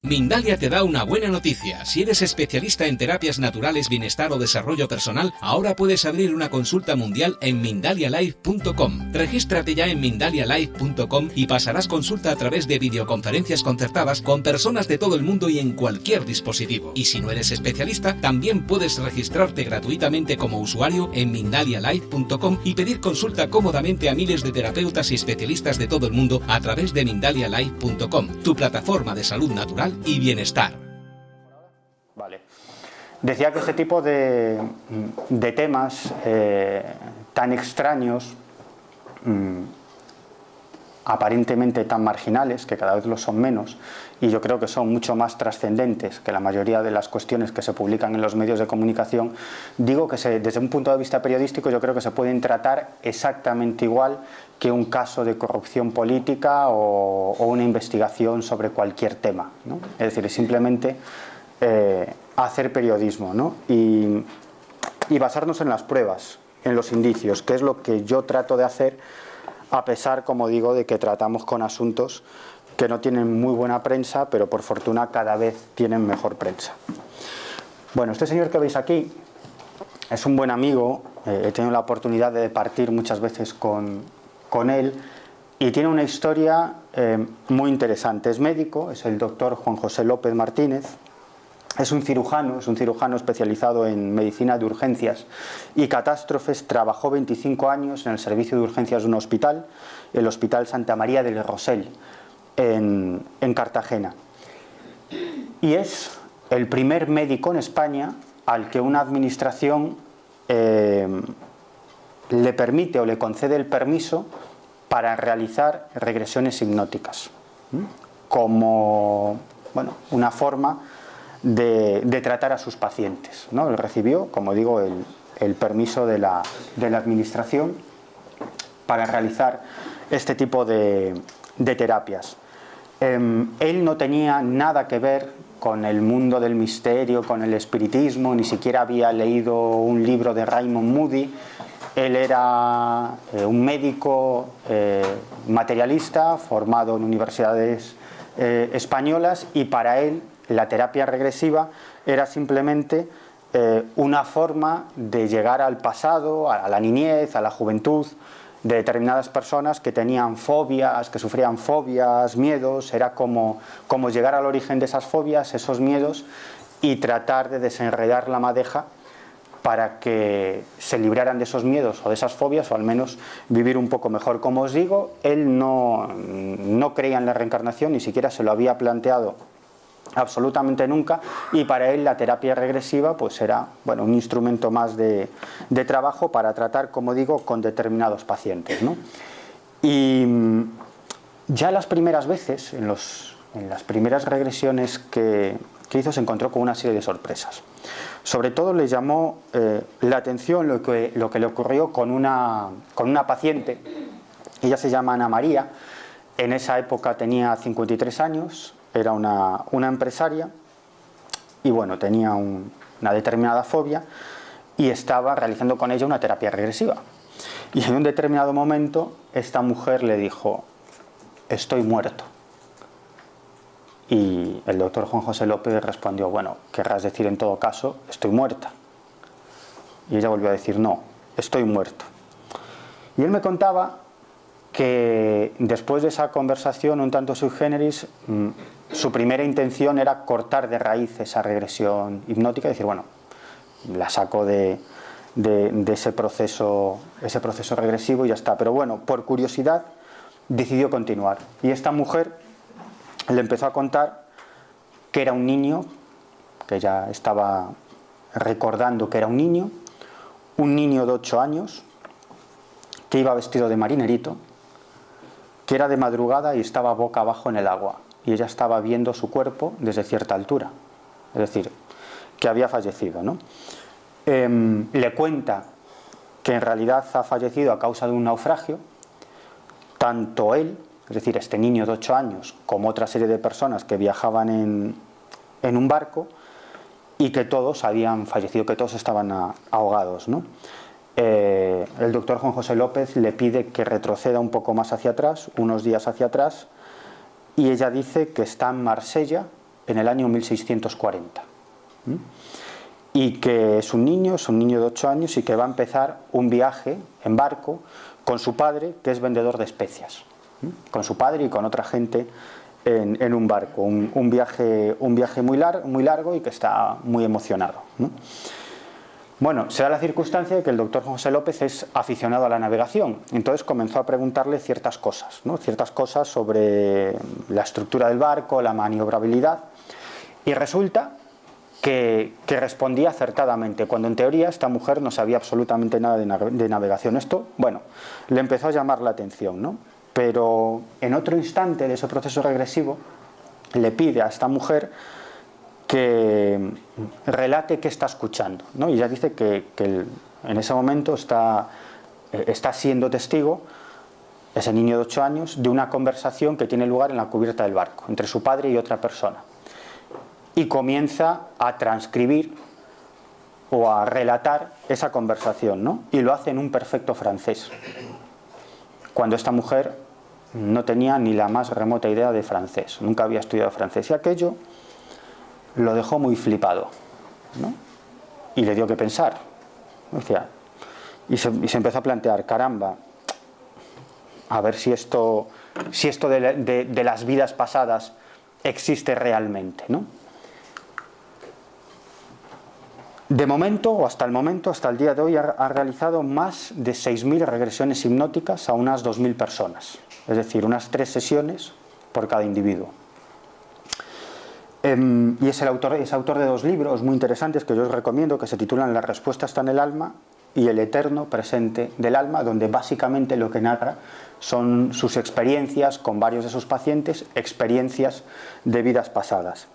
Mindalia te da una buena noticia. Si eres especialista en terapias naturales, bienestar o desarrollo personal, ahora puedes abrir una consulta mundial en mindalialife.com. Regístrate ya en mindalialife.com y pasarás consulta a través de videoconferencias concertadas con personas de todo el mundo y en cualquier dispositivo. Y si no eres especialista, también puedes registrarte gratuitamente como usuario en mindalialife.com y pedir consulta cómodamente a miles de terapeutas y especialistas de todo el mundo a través de mindalialife.com, tu plataforma de salud natural y bienestar. Vale. Decía que este tipo de temas tan extraños, aparentemente tan marginales, que cada vez lo son menos, y yo creo que son mucho más trascendentes que la mayoría de las cuestiones que se publican en los medios de comunicación, digo que desde un punto de vista periodístico yo creo que se pueden tratar exactamente igual que un caso de corrupción política o una investigación sobre cualquier tema, ¿no? Es decir, simplemente hacer periodismo, ¿no? y basarnos en las pruebas, en los indicios, que es lo que yo trato de hacer, a pesar, como digo, de que tratamos con asuntos que no tienen muy buena prensa, pero por fortuna cada vez tienen mejor prensa. Bueno, este señor que veis aquí es un buen amigo, he tenido la oportunidad de departir muchas veces con él, y tiene una historia muy interesante. Es médico, es el doctor Juan José López Martínez. Es un cirujano especializado en medicina de urgencias y catástrofes. Trabajó 25 años en el servicio de urgencias de un hospital, el Hospital Santa María del Rosell, en Cartagena. Y es el primer médico en España al que una administración le permite o le concede el permiso para realizar regresiones hipnóticas, como una forma de tratar a sus pacientes, ¿no? Él recibió, como digo, el permiso de la administración para realizar este tipo de terapias. Él no tenía nada que ver con el mundo del misterio, con el espiritismo, ni siquiera había leído un libro de Raymond Moody. Él era un médico materialista formado en universidades españolas, y para él la terapia regresiva era simplemente una forma de llegar al pasado, a la niñez, a la juventud de determinadas personas que tenían fobias, que sufrían fobias, miedos. Era como llegar al origen de esas fobias, esos miedos, y tratar de desenredar la madeja para que se libraran de esos miedos o de esas fobias, o al menos vivir un poco mejor. Como os digo, él no creía en la reencarnación, ni siquiera se lo había planteado absolutamente nunca, y para él la terapia regresiva pues era un instrumento más de trabajo para tratar, como digo, con determinados pacientes, ¿no? Y ya las primeras veces, en las primeras regresiones que hizo, se encontró con una serie de sorpresas. Sobre todo le llamó la atención lo que le ocurrió con una paciente. Ella se llama Ana María. En esa época tenía 53 años, era una empresaria, y tenía una determinada fobia, y estaba realizando con ella una terapia regresiva. Y en un determinado momento esta mujer le dijo: estoy muerto. Y el doctor Juan José López respondió: bueno, querrás decir en todo caso, estoy muerta. Y ella volvió a decir: no, estoy muerto. Y él me contaba que después de esa conversación un tanto sui generis, su primera intención era cortar de raíz esa regresión hipnótica y decir: bueno, la saco de ese proceso regresivo y ya está. Pero por curiosidad decidió continuar. Y esta mujer le empezó a contar que era un niño, que ya estaba recordando que era un niño de 8 años, que iba vestido de marinerito, que era de madrugada y estaba boca abajo en el agua, y ella estaba viendo su cuerpo desde cierta altura, es decir, que había fallecido, ¿no? Le cuenta que en realidad ha fallecido a causa de un naufragio, tanto él, es decir, este niño de 8 años, como otra serie de personas que viajaban en un barco, y que todos habían fallecido, que todos estaban ahogados, ¿no? el doctor Juan José López le pide que retroceda un poco más hacia atrás, unos días hacia atrás, y ella dice que está en Marsella en el año 1640. Y que es un niño de 8 años y que va a empezar un viaje en barco con su padre, que es vendedor de especias. Con su padre y con otra gente en un barco. Un viaje muy largo y que está muy emocionado, ¿no? Bueno, se da la circunstancia de que el doctor José López es aficionado a la navegación, entonces comenzó a preguntarle ciertas cosas, ¿no? Ciertas cosas sobre la estructura del barco, la maniobrabilidad, y resulta que respondía acertadamente, cuando en teoría esta mujer no sabía absolutamente nada de navegación. Esto, bueno, le empezó a llamar la atención, ¿no? Pero en otro instante de ese proceso regresivo le pide a esta mujer que relate qué está escuchando, ¿no? Y ella dice que en ese momento está siendo testigo, ese niño de 8 años, de una conversación que tiene lugar en la cubierta del barco entre su padre y otra persona, y comienza a transcribir o a relatar esa conversación, ¿no? Y lo hace en un perfecto francés, cuando esta mujer no tenía ni la más remota idea de francés, nunca había estudiado francés, y aquello lo dejó muy flipado, ¿no? Y le dio que pensar, decía, y se empezó a plantear, caramba, a ver si esto de las vidas pasadas existe realmente, ¿no? De momento, o hasta el momento, hasta el día de hoy, ha realizado más de 6.000 regresiones hipnóticas a unas 2.000 personas, es decir, unas 3 sesiones por cada individuo. Y es autor de 2 libros muy interesantes que yo os recomiendo, que se titulan La respuesta está en el alma y El eterno presente del alma, donde básicamente lo que narra son sus experiencias con varios de sus pacientes, experiencias de vidas pasadas.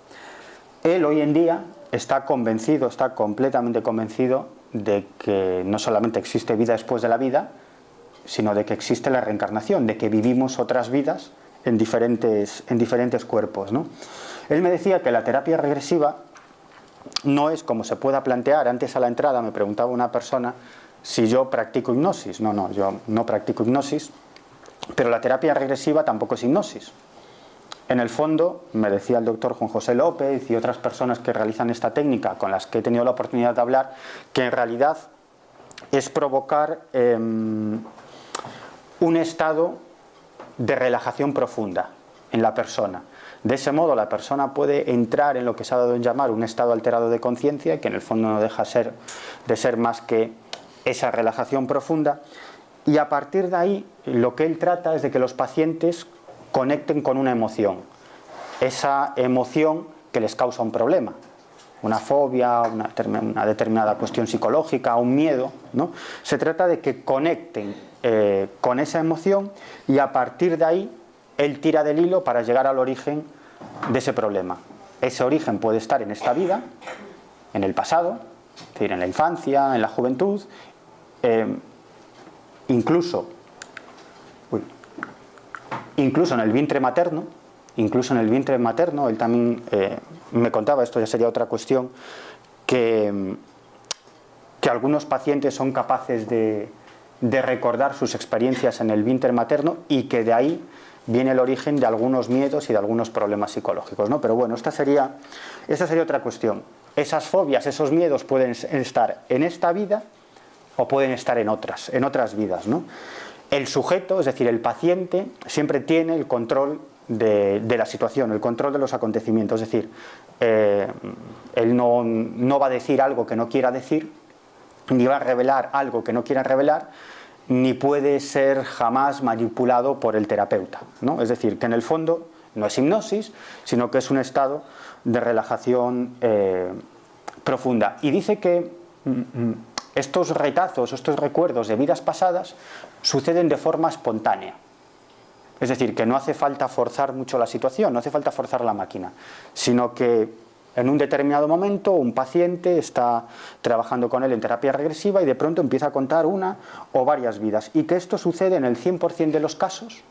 Él hoy en día está completamente convencido de que no solamente existe vida después de la vida, sino de que existe la reencarnación, de que vivimos otras vidas en diferentes cuerpos, ¿no? Él me decía que la terapia regresiva no es como se pueda plantear. Antes, a la entrada, me preguntaba una persona si yo practico hipnosis. No, yo no practico hipnosis, pero la terapia regresiva tampoco es hipnosis. En el fondo, me decía el doctor Juan José López y otras personas que realizan esta técnica con las que he tenido la oportunidad de hablar, que en realidad es provocar un estado de relajación profunda en la persona. De ese modo, la persona puede entrar en lo que se ha dado en llamar un estado alterado de conciencia, que en el fondo no deja de ser más que esa relajación profunda, y a partir de ahí lo que él trata es de que los pacientes conecten con una emoción, esa emoción que les causa un problema, una fobia, una determinada cuestión psicológica, un miedo, ¿no? Se trata de que conecten con esa emoción, y a partir de ahí él tira del hilo para llegar al origen de ese problema. Ese origen puede estar en esta vida, en el pasado, es decir, en la infancia, en la juventud, incluso en el vientre materno. Él también me contaba, esto ya sería otra cuestión, que algunos pacientes son capaces de recordar sus experiencias en el vientre materno, y que de ahí viene el origen de algunos miedos y de algunos problemas psicológicos, ¿no? Pero bueno, esta sería otra cuestión. Esas fobias, esos miedos pueden estar en esta vida o pueden estar en otras vidas, ¿no? El sujeto, es decir, el paciente, siempre tiene el control de la situación, el control de los acontecimientos. Es decir, él no va a decir algo que no quiera decir, ni va a revelar algo que no quiera revelar, ni puede ser jamás manipulado por el terapeuta, ¿no? Es decir, que en el fondo no es hipnosis, sino que es un estado de relajación profunda. Y dice que estos retazos, estos recuerdos de vidas pasadas suceden de forma espontánea. Es decir, que no hace falta forzar mucho la situación, no hace falta forzar la máquina, sino que en un determinado momento un paciente está trabajando con él en terapia regresiva y de pronto empieza a contar una o varias vidas, y que esto sucede en el 100% de los casos,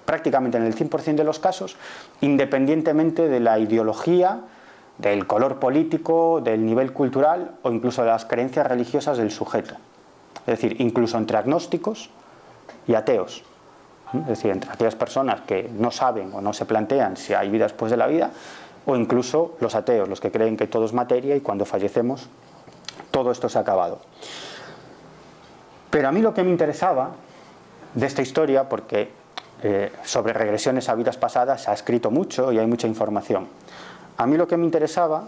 prácticamente en el 100% de los casos, independientemente de la ideología, del color político, del nivel cultural o incluso de las creencias religiosas del sujeto. Es decir, incluso entre agnósticos y ateos. Es decir, entre aquellas personas que no saben o no se plantean si hay vida después de la vida, o incluso los ateos, los que creen que todo es materia y cuando fallecemos todo esto se ha acabado. Pero a mí lo que me interesaba de esta historia, porque sobre regresiones a vidas pasadas se ha escrito mucho y hay mucha información, a mí lo que me interesaba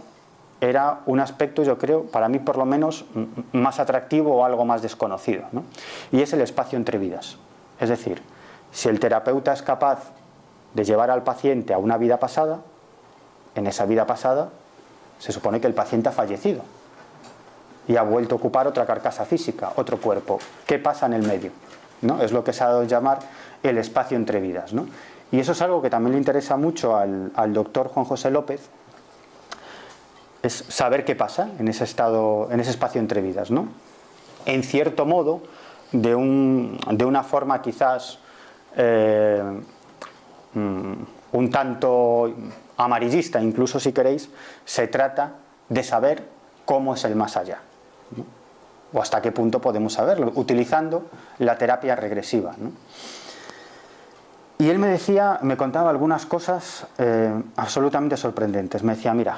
era un aspecto, yo creo, para mí por lo menos, más atractivo o algo más desconocido, ¿no? Y es el espacio entre vidas. Es decir, si el terapeuta es capaz de llevar al paciente a una vida pasada, en esa vida pasada se supone que el paciente ha fallecido y ha vuelto a ocupar otra carcasa física, otro cuerpo. ¿Qué pasa en el medio? ¿No? Es lo que se ha dado a llamar el espacio entre vidas, ¿no? Y eso es algo que también le interesa mucho al doctor Juan José López, es saber qué pasa en ese estado, en ese espacio entre vidas, ¿no? En cierto modo, de una forma quizás un tanto amarillista, incluso si queréis, se trata de saber cómo es el más allá, ¿no? O hasta qué punto podemos saberlo, utilizando la terapia regresiva, ¿no? Y él me contaba algunas cosas absolutamente sorprendentes. Me decía, mira,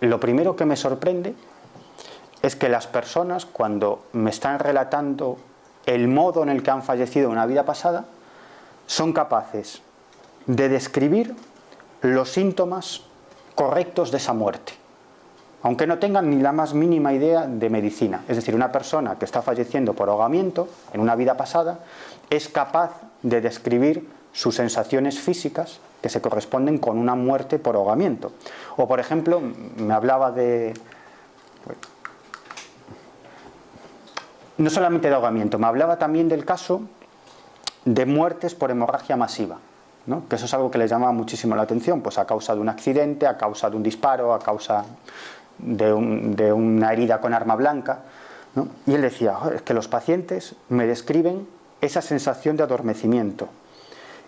lo primero que me sorprende es que las personas, cuando me están relatando el modo en el que han fallecido en una vida pasada, son capaces de describir los síntomas correctos de esa muerte, aunque no tengan ni la más mínima idea de medicina. Es decir, una persona que está falleciendo por ahogamiento en una vida pasada es capaz de describir sus sensaciones físicas que se corresponden con una muerte por ahogamiento. O, por ejemplo, me hablaba de... no solamente de ahogamiento, me hablaba también del caso de muertes por hemorragia masiva, ¿no? Que eso es algo que le llamaba muchísimo la atención, pues a causa de un accidente, a causa de un disparo, a causa de una herida con arma blanca, ¿no? Y él decía, es que los pacientes me describen esa sensación de adormecimiento,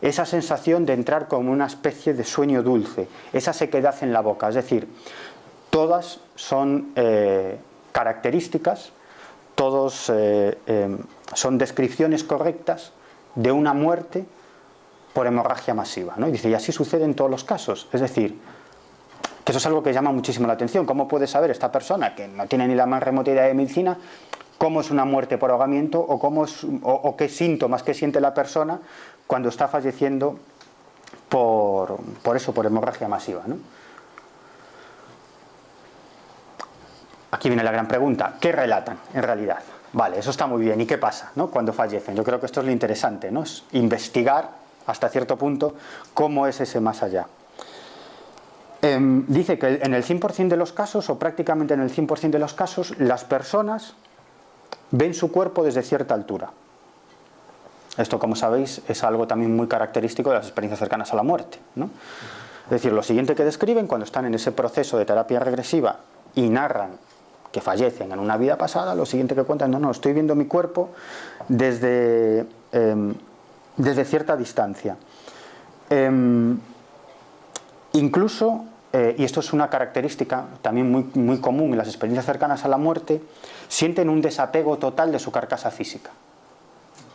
esa sensación de entrar como una especie de sueño dulce, esa sequedad en la boca. Es decir, todas son características, todos son descripciones correctas de una muerte por hemorragia masiva, ¿no? Y dice, y así sucede en todos los casos. Es decir, que eso es algo que llama muchísimo la atención. ¿Cómo puede saber esta persona, que no tiene ni la más remota idea de medicina, cómo es una muerte por ahogamiento o qué síntomas que siente la persona cuando está falleciendo por hemorragia masiva, ¿no? Aquí viene la gran pregunta, ¿qué relatan en realidad? Vale, eso está muy bien, ¿y qué pasa, ¿no? Cuando fallecen? Yo creo que esto es lo interesante, ¿no? Es investigar hasta cierto punto cómo es ese más allá. Dice que en el 100% de los casos, o prácticamente en el 100% de los casos, las personas ven su cuerpo desde cierta altura. Esto, como sabéis, es algo también muy característico de las experiencias cercanas a la muerte, ¿no? Es decir, lo siguiente que describen cuando están en ese proceso de terapia regresiva y narran que fallecen en una vida pasada, lo siguiente que cuentan, no, estoy viendo mi cuerpo desde cierta distancia. Incluso, y esto es una característica también muy, muy común en las experiencias cercanas a la muerte, sienten un desapego total de su carcasa física.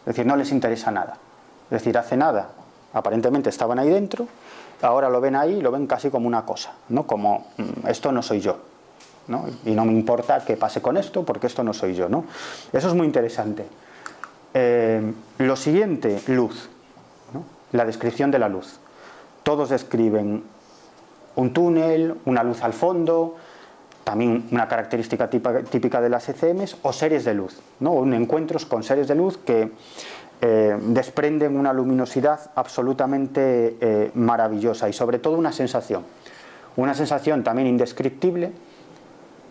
Es decir, no les interesa nada. Es decir, hace nada, aparentemente estaban ahí dentro, ahora lo ven ahí y lo ven casi como una cosa, ¿no? Como, esto no soy yo, ¿no? Y no me importa qué pase con esto porque esto no soy yo, ¿no? Eso es muy interesante. Lo siguiente, luz, ¿no? La descripción de la luz. Todos describen un túnel, una luz al fondo, también una característica típica de las ECMs, o seres de luz, ¿no? O encuentros con seres de luz que desprenden una luminosidad absolutamente maravillosa y sobre todo una sensación también indescriptible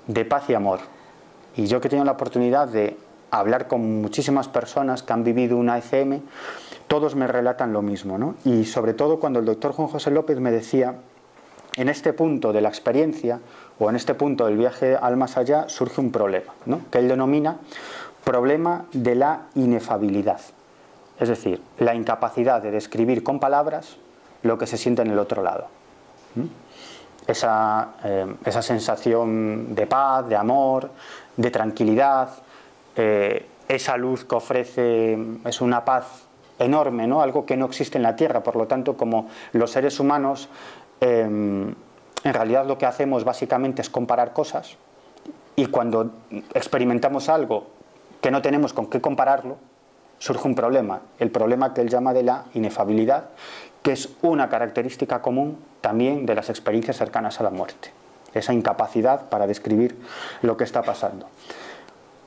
de paz y amor. Y yo que he tenido la oportunidad de hablar con muchísimas personas que han vivido una ECM, todos me relatan lo mismo, ¿no? Y sobre todo cuando el doctor Juan José López me decía, en este punto de la experiencia o en este punto del viaje al más allá surge un problema, ¿no? Que él denomina problema de la inefabilidad, es decir, la incapacidad de describir con palabras lo que se siente en el otro lado. Esa sensación de paz, de amor, de tranquilidad, esa luz que ofrece es una paz enorme, ¿no? Algo que no existe en la Tierra. Por lo tanto, como los seres humanos, en realidad lo que hacemos básicamente es comparar cosas, y cuando experimentamos algo que no tenemos con qué compararlo, surge un problema, el problema que él llama de la inefabilidad, que es una característica común también de las experiencias cercanas a la muerte, esa incapacidad para describir lo que está pasando.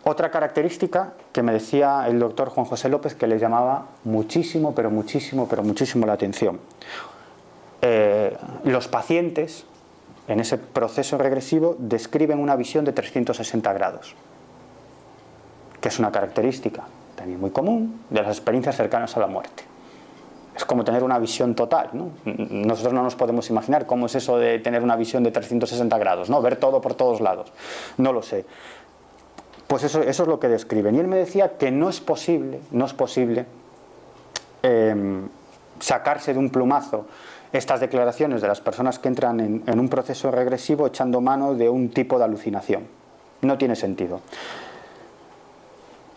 Otra característica que me decía el doctor Juan José López, que le llamaba muchísimo, pero muchísimo, pero muchísimo la atención. Los pacientes en ese proceso regresivo describen una visión de 360 grados, que es una característica también muy común de las experiencias cercanas a la muerte. Es como tener una visión total, ¿no? Nosotros no nos podemos imaginar cómo es eso de tener una visión de 360 grados, ¿no? Ver todo por todos lados. No lo sé. Pues eso es lo que describen. Y él me decía que no es posible sacarse de un plumazo estas declaraciones de las personas que entran en un proceso regresivo echando mano de un tipo de alucinación. No tiene sentido.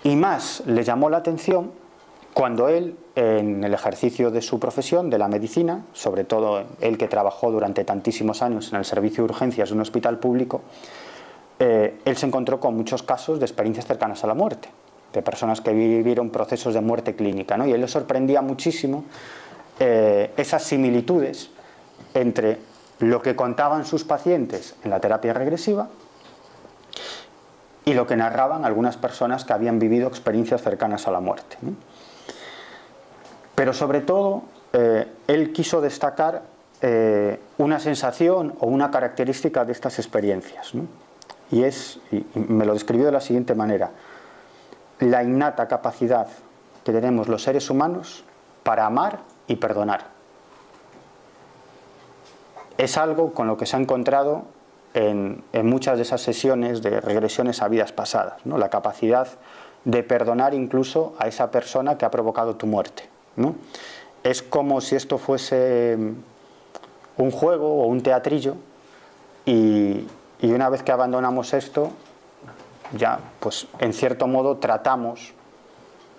Y más le llamó la atención cuando él, en el ejercicio de su profesión, de la medicina, sobre todo él que trabajó durante tantísimos años en el servicio de urgencias de un hospital público, él se encontró con muchos casos de experiencias cercanas a la muerte, de personas que vivieron procesos de muerte clínica, ¿no? Y a él le sorprendía muchísimo esas similitudes entre lo que contaban sus pacientes en la terapia regresiva y lo que narraban algunas personas que habían vivido experiencias cercanas a la muerte, ¿no? Pero sobre todo, él quiso destacar una sensación o una característica de estas experiencias, ¿no? Y me lo describió de la siguiente manera: la innata capacidad que tenemos los seres humanos para amar y perdonar. Es algo con lo que se ha encontrado en muchas de esas sesiones de regresiones a vidas pasadas, ¿no? La capacidad de perdonar incluso a esa persona que ha provocado tu muerte, ¿no? Es como si esto fuese un juego o un teatrillo, y una vez que abandonamos esto, ya, pues en cierto modo tratamos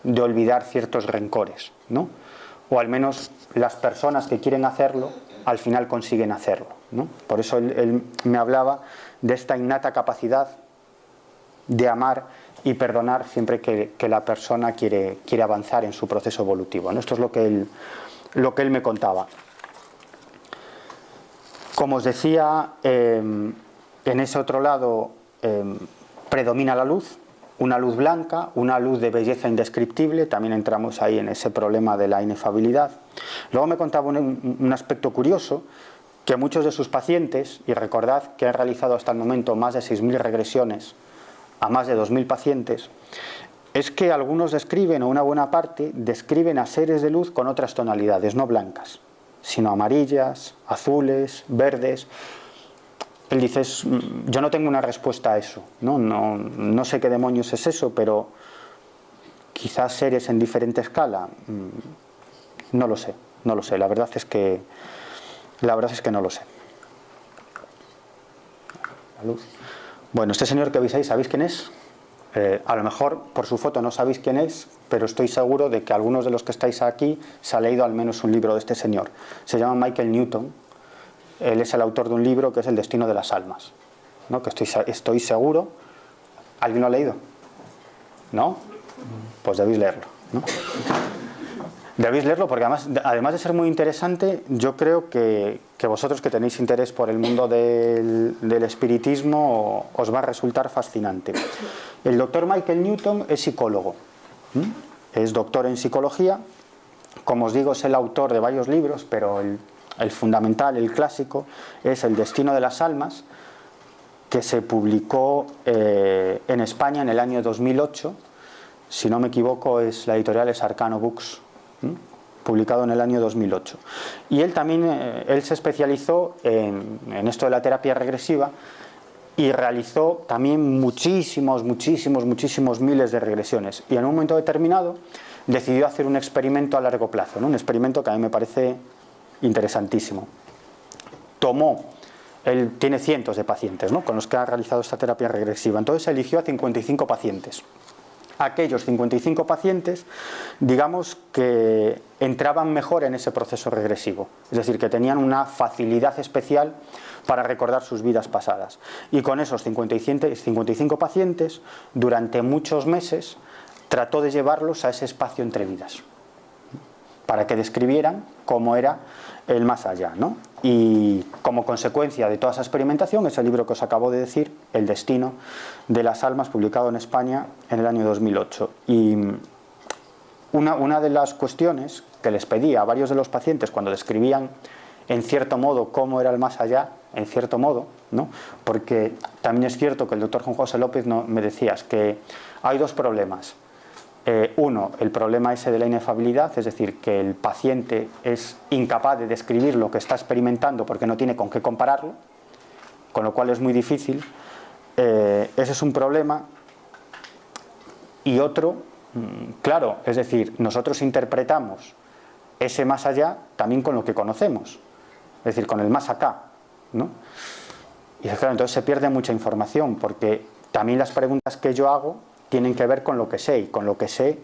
de olvidar ciertos rencores, ¿no? O al menos las personas que quieren hacerlo al final consiguen hacerlo, ¿no? Por eso él me hablaba de esta innata capacidad de amar y perdonar siempre que la persona quiere avanzar en su proceso evolutivo, ¿no? Esto es lo que él me contaba. Como os decía, en ese otro lado predomina la luz, una luz blanca, una luz de belleza indescriptible. También entramos ahí en ese problema de la inefabilidad. Luego me contaba un aspecto curioso, que muchos de sus pacientes, y recordad que han realizado hasta el momento más de 6.000 regresiones a más de 2.000 pacientes, es que algunos describen, o una buena parte, describen a seres de luz con otras tonalidades, no blancas, sino amarillas, azules, verdes. Él dice, yo no tengo una respuesta a eso, no sé qué demonios es eso, pero quizás seres en diferente escala, no lo sé, la verdad es que no lo sé. La luz. Bueno, este señor que veis ahí, ¿sabéis quién es? A lo mejor por su foto no sabéis quién es, pero estoy seguro de que algunos de los que estáis aquí se ha leído al menos un libro de este señor. Se llama Michael Newton. Él es el autor de un libro que es El destino de las almas, ¿no? Que estoy seguro. ¿Alguien lo ha leído? ¿No? Pues debéis leerlo, ¿no? Debéis leerlo porque además de ser muy interesante, yo creo que vosotros que tenéis interés por el mundo del espiritismo os va a resultar fascinante. El doctor Michael Newton es psicólogo, es doctor en psicología. Como os digo, es el autor de varios libros, pero el fundamental, el clásico, es El destino de las almas, que se publicó en España en el año 2008. Si no me equivoco, la editorial es Arcano Books, publicado en el año 2008. Y él también se especializó en esto de la terapia regresiva y realizó también muchísimos miles de regresiones. Y en un momento determinado decidió hacer un experimento a largo plazo, ¿no? Un experimento que a mí me parece interesantísimo. Él tiene cientos de pacientes, ¿no?, con los que ha realizado esta terapia regresiva. Entonces eligió a 55 pacientes aquellos 55 pacientes, digamos que entraban mejor en ese proceso regresivo, es decir, que tenían una facilidad especial para recordar sus vidas pasadas. Y con esos 55 pacientes, durante muchos meses, trató de llevarlos a ese espacio entre vidas, para que describieran cómo era el más allá, ¿no? Y como consecuencia de toda esa experimentación, ese libro que os acabo de decir, El destino de las almas, publicado en España en el año 2008. Y una de las cuestiones que les pedía a varios de los pacientes cuando describían en cierto modo cómo era el más allá, en cierto modo, ¿no? Porque también es cierto que el doctor Juan José López me decías que hay dos problemas. Uno, el problema ese de la inefabilidad, es decir, que el paciente es incapaz de describir lo que está experimentando porque no tiene con qué compararlo, con lo cual es muy difícil. Ese es un problema. Y otro, claro, es decir, nosotros interpretamos ese más allá también con lo que conocemos, es decir, con el más acá, ¿no? Y claro, entonces se pierde mucha información, porque también las preguntas que yo hago tienen que ver con lo que sé, y con lo que sé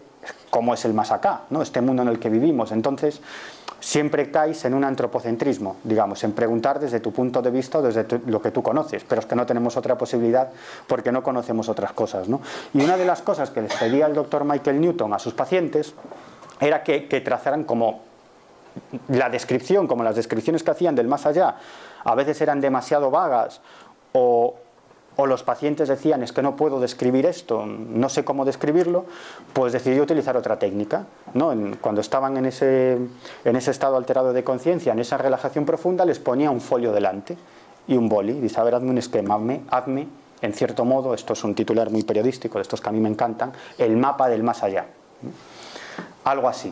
cómo es el más acá, ¿no? Este mundo en el que vivimos. Entonces siempre caes en un antropocentrismo, digamos, en preguntar desde tu punto de vista o desde lo que tú conoces, pero es que no tenemos otra posibilidad porque no conocemos otras cosas, ¿no? Y una de las cosas que les pedía el doctor Michael Newton a sus pacientes era que trazaran como la descripción, como las descripciones que hacían del más allá, a veces eran demasiado vagas o los pacientes decían, es que no puedo describir esto, no sé cómo describirlo, pues decidí utilizar otra técnica, ¿no? Cuando estaban en ese estado alterado de conciencia, en esa relajación profunda, les ponía un folio delante y un boli. Dice, a ver, hazme un esquema, hazme, en cierto modo, esto es un titular muy periodístico, de estos que a mí me encantan, el mapa del más allá. Algo así.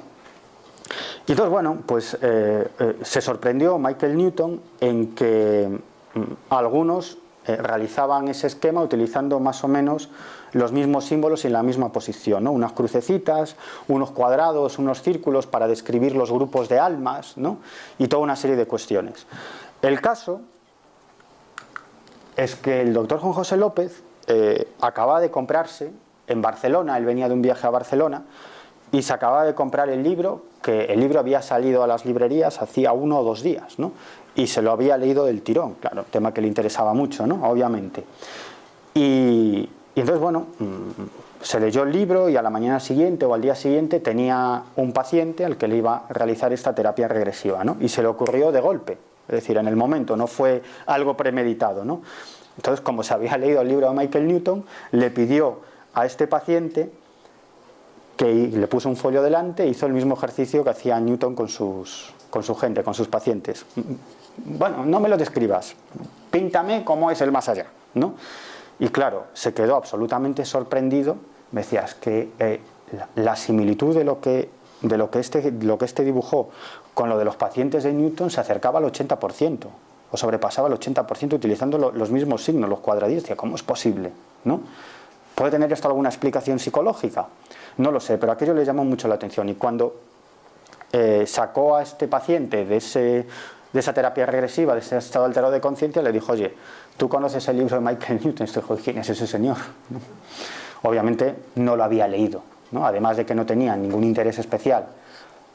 Y entonces, bueno, pues se sorprendió Michael Newton en que algunos realizaban ese esquema utilizando más o menos los mismos símbolos y en la misma posición, ¿no? Unas crucecitas, unos cuadrados, unos círculos para describir los grupos de almas, ¿no? Y toda una serie de cuestiones. El caso es que el doctor Juan José López acababa de comprarse en Barcelona, él venía de un viaje a Barcelona, y se acababa de comprar el libro, que el libro había salido a las librerías hacía 1 o 2 días, ¿no? Y se lo había leído del tirón, claro, tema que le interesaba mucho, ¿no? Obviamente. Y entonces, bueno, se leyó el libro y a la mañana siguiente o al día siguiente tenía un paciente al que le iba a realizar esta terapia regresiva, ¿no? Y se le ocurrió de golpe, es decir, en el momento, no fue algo premeditado, ¿no? Entonces, como se había leído el libro de Michael Newton, le pidió a este paciente que le puso un folio delante e hizo el mismo ejercicio que hacía Newton con su gente, con sus pacientes. Bueno, no me lo describas, píntame cómo es el más allá, ¿no? Y claro, se quedó absolutamente sorprendido. Me decía, es que la similitud de lo que este dibujó con lo de los pacientes de Newton se acercaba al 80%, o sobrepasaba el 80% utilizando los mismos signos, los cuadradillos. Decía, ¿cómo es posible? ¿No? ¿Puede tener esto alguna explicación psicológica? No lo sé, pero aquello le llamó mucho la atención. Y cuando sacó a este paciente de esa terapia regresiva, de ese estado alterado de conciencia, le dijo, oye, ¿tú conoces el libro de Michael Newton? Y dijo, ¿quién es ese señor? Obviamente no lo había leído, ¿no? Además de que no tenía ningún interés especial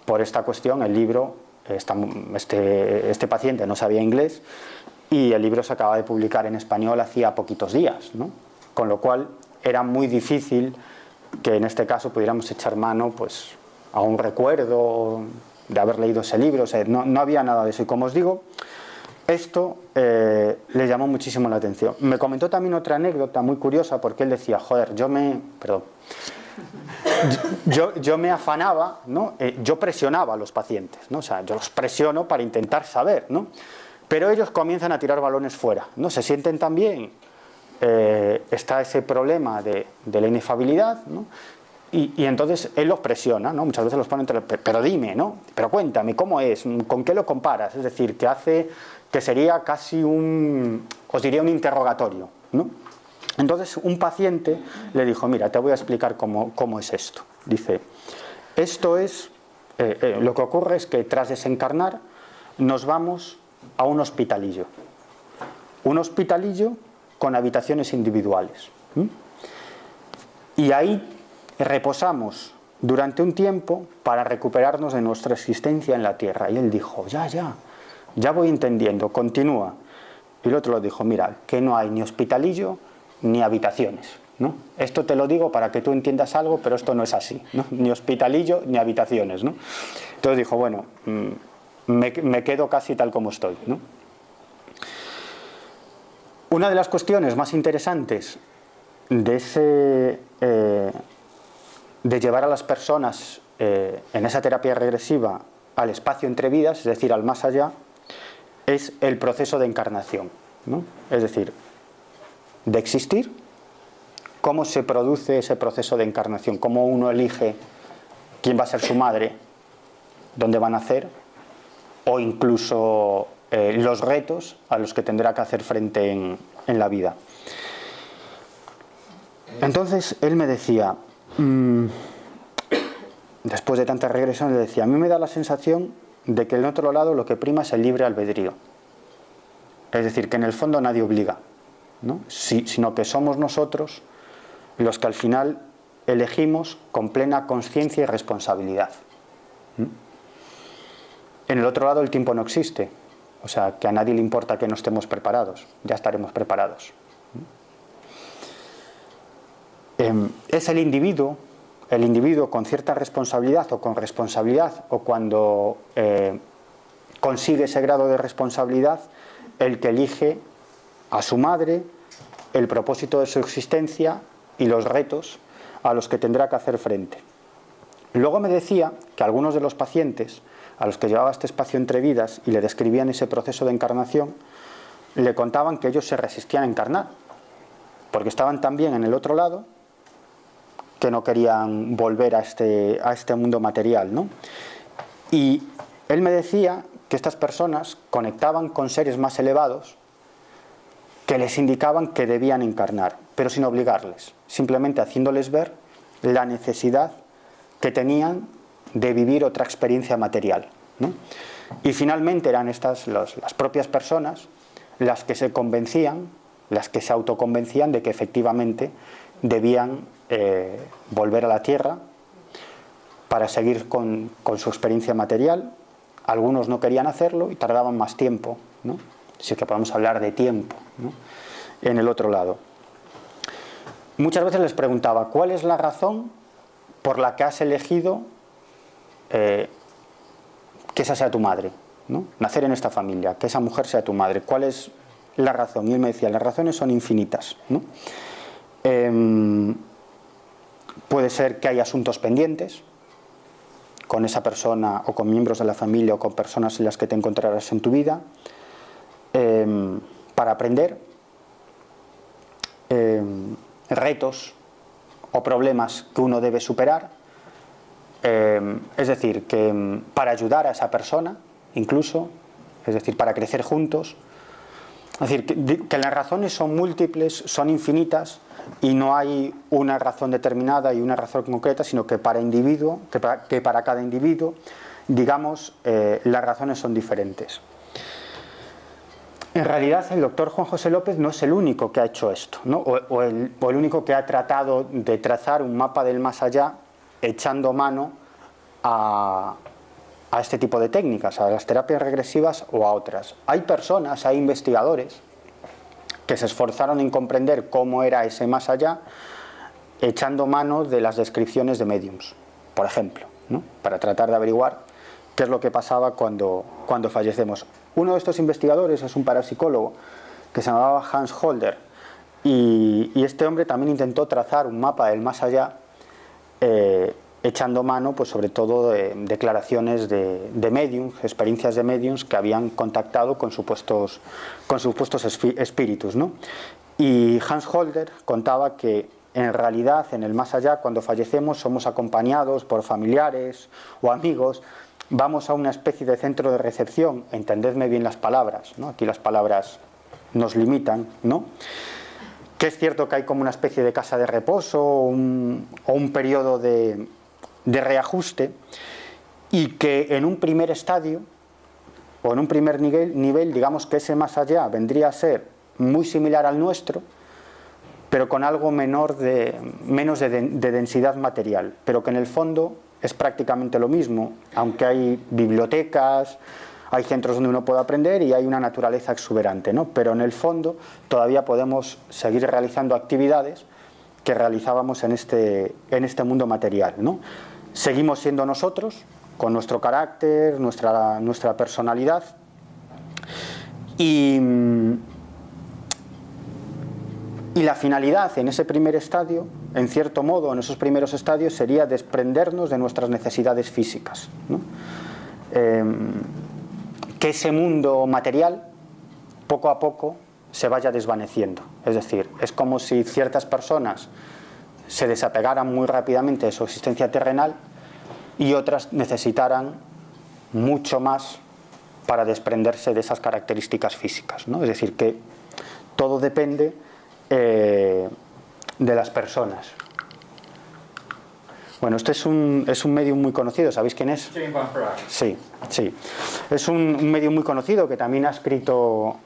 por esta cuestión, el libro, este paciente no sabía inglés y el libro se acaba de publicar en español hacía poquitos días, ¿no? Con lo cual era muy difícil que en este caso pudiéramos echar mano pues a un recuerdo de haber leído ese libro. O sea, no había nada de eso. Y como os digo, esto le llamó muchísimo la atención. Me comentó también otra anécdota muy curiosa, porque él decía, joder, yo me afanaba, ¿no? Yo presionaba a los pacientes, ¿no? O sea, yo los presiono para intentar saber, ¿no? Pero ellos comienzan a tirar balones fuera, ¿no? Se sienten tan bien. Está ese problema de la inefabilidad, ¿no? Y entonces él los presiona, ¿no? Muchas veces los pone entre pero dime, ¿no? Pero cuéntame, ¿cómo es? ¿Con qué lo comparas? Es decir, que sería casi os diría un interrogatorio, ¿no? Entonces un paciente le dijo, mira, te voy a explicar cómo es esto. Dice, esto es, lo que ocurre es que tras desencarnar nos vamos a un hospitalillo. Un hospitalillo con habitaciones individuales. Y ahí reposamos durante un tiempo para recuperarnos de nuestra existencia en la tierra. Y él dijo, ya voy entendiendo, continúa. Y el otro le dijo, mira, que no hay ni hospitalillo ni habitaciones, ¿no? Esto te lo digo para que tú entiendas algo, pero esto no es así, ¿no? Ni hospitalillo ni habitaciones, ¿no? Entonces dijo, bueno, me quedo casi tal como estoy, ¿no? Una de las cuestiones más interesantes de llevar a las personas en esa terapia regresiva al espacio entre vidas, es decir, al más allá, es el proceso de encarnación, ¿no? Es decir, de existir, cómo se produce ese proceso de encarnación, cómo uno elige quién va a ser su madre, dónde va a nacer, o incluso los retos a los que tendrá que hacer frente en la vida. Entonces él me decía, después de tantas regresiones, le decía, a mí me da la sensación de que en el otro lado lo que prima es el libre albedrío. Es decir, que en el fondo nadie obliga, ¿no? Sino que somos nosotros los que al final elegimos con plena conciencia y responsabilidad. En el otro lado el tiempo no existe, o sea, que a nadie le importa que no estemos preparados, ya estaremos preparados. Es el individuo con cierta responsabilidad o con responsabilidad, o cuando consigue ese grado de responsabilidad, el que elige a su madre, el propósito de su existencia y los retos a los que tendrá que hacer frente. Luego me decía que algunos de los pacientes a los que llevaba este espacio entre vidas y le describían ese proceso de encarnación, le contaban que ellos se resistían a encarnar, porque estaban también en el otro lado, que no querían volver a este mundo material, ¿no? Y él me decía que estas personas conectaban con seres más elevados que les indicaban que debían encarnar, pero sin obligarles, simplemente haciéndoles ver la necesidad que tenían de vivir otra experiencia material, ¿no? Y finalmente eran estas las propias personas las que se convencían, las que se autoconvencían de que efectivamente debían volver a la tierra para seguir con su experiencia material. Algunos no querían hacerlo y tardaban más tiempo, ¿no? Así que podemos hablar de tiempo, ¿no? En el otro lado. Muchas veces les preguntaba, ¿cuál es la razón por la que has elegido que esa sea tu madre, ¿no? Nacer en esta familia, que esa mujer sea tu madre? ¿Cuál es la razón? Y él me decía, las razones son infinitas, ¿no? Puede ser que hay asuntos pendientes con esa persona o con miembros de la familia o con personas en las que te encontrarás en tu vida, para aprender, retos o problemas que uno debe superar, es decir, que para ayudar a esa persona incluso, es decir, para crecer juntos. Es decir, que las razones son múltiples, son infinitas, y no hay una razón determinada y una razón concreta, sino que para cada individuo, digamos, las razones son diferentes. En realidad, el doctor Juan José López no es el único que ha hecho esto, ¿no? o el único que ha tratado de trazar un mapa del más allá echando mano a este tipo de técnicas, a las terapias regresivas o a otras. Hay personas, hay investigadores que se esforzaron en comprender cómo era ese más allá, echando mano de las descripciones de médiums, por ejemplo, ¿no? Para tratar de averiguar qué es lo que pasaba cuando fallecemos. Uno de estos investigadores es un parapsicólogo que se llamaba Hans Holder, y este hombre también intentó trazar un mapa del más allá, echando mano, pues sobre todo, de declaraciones de médiums, experiencias de médiums que habían contactado con supuestos espíritus, ¿no? Y Hans Holder contaba que en realidad en el más allá, cuando fallecemos, somos acompañados por familiares o amigos, vamos a una especie de centro de recepción, entendedme bien las palabras, ¿no? Aquí las palabras nos limitan, ¿no? Que es cierto que hay como una especie de casa de reposo o un periodo de reajuste, y que en un primer estadio o en un primer nivel, digamos que ese más allá vendría a ser muy similar al nuestro, pero con algo menos de densidad material, pero que en el fondo es prácticamente lo mismo, aunque hay bibliotecas, hay centros donde uno puede aprender y hay una naturaleza exuberante, ¿no? Pero en el fondo todavía podemos seguir realizando actividades que realizábamos en este mundo material, ¿no? Seguimos siendo nosotros, con nuestro carácter, nuestra personalidad, y la finalidad en ese primer estadio, en cierto modo, en esos primeros estadios, sería desprendernos de nuestras necesidades físicas, ¿no? Que ese mundo material, poco a poco, se vaya desvaneciendo. Es decir, es como si ciertas personas se desapegaran muy rápidamente de su existencia terrenal y otras necesitaran mucho más para desprenderse de esas características físicas, ¿no? Es decir, que todo depende de las personas. Bueno, este es un medium muy conocido, ¿sabéis quién es? James Van Praagh. Sí. Es un medium muy conocido que también ha escrito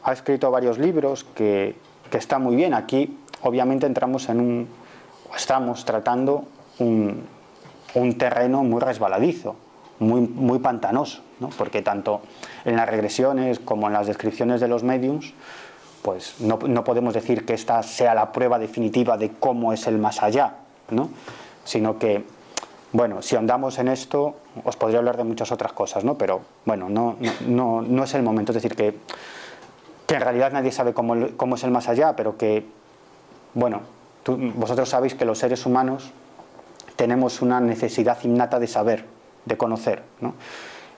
varios libros que está muy bien. Aquí, obviamente, estamos tratando un terreno muy resbaladizo, muy pantanoso, ¿no? Porque tanto en las regresiones como en las descripciones de los mediums, pues no podemos decir que esta sea la prueba definitiva de cómo es el más allá, ¿no? Sino que, bueno, si ahondamos en esto, os podría hablar de muchas otras cosas, ¿no? Pero, bueno, no es el momento. Es decir, que en realidad nadie sabe cómo es el más allá, pero que, bueno, vosotros sabéis que los seres humanos tenemos una necesidad innata de saber, de conocer, ¿no?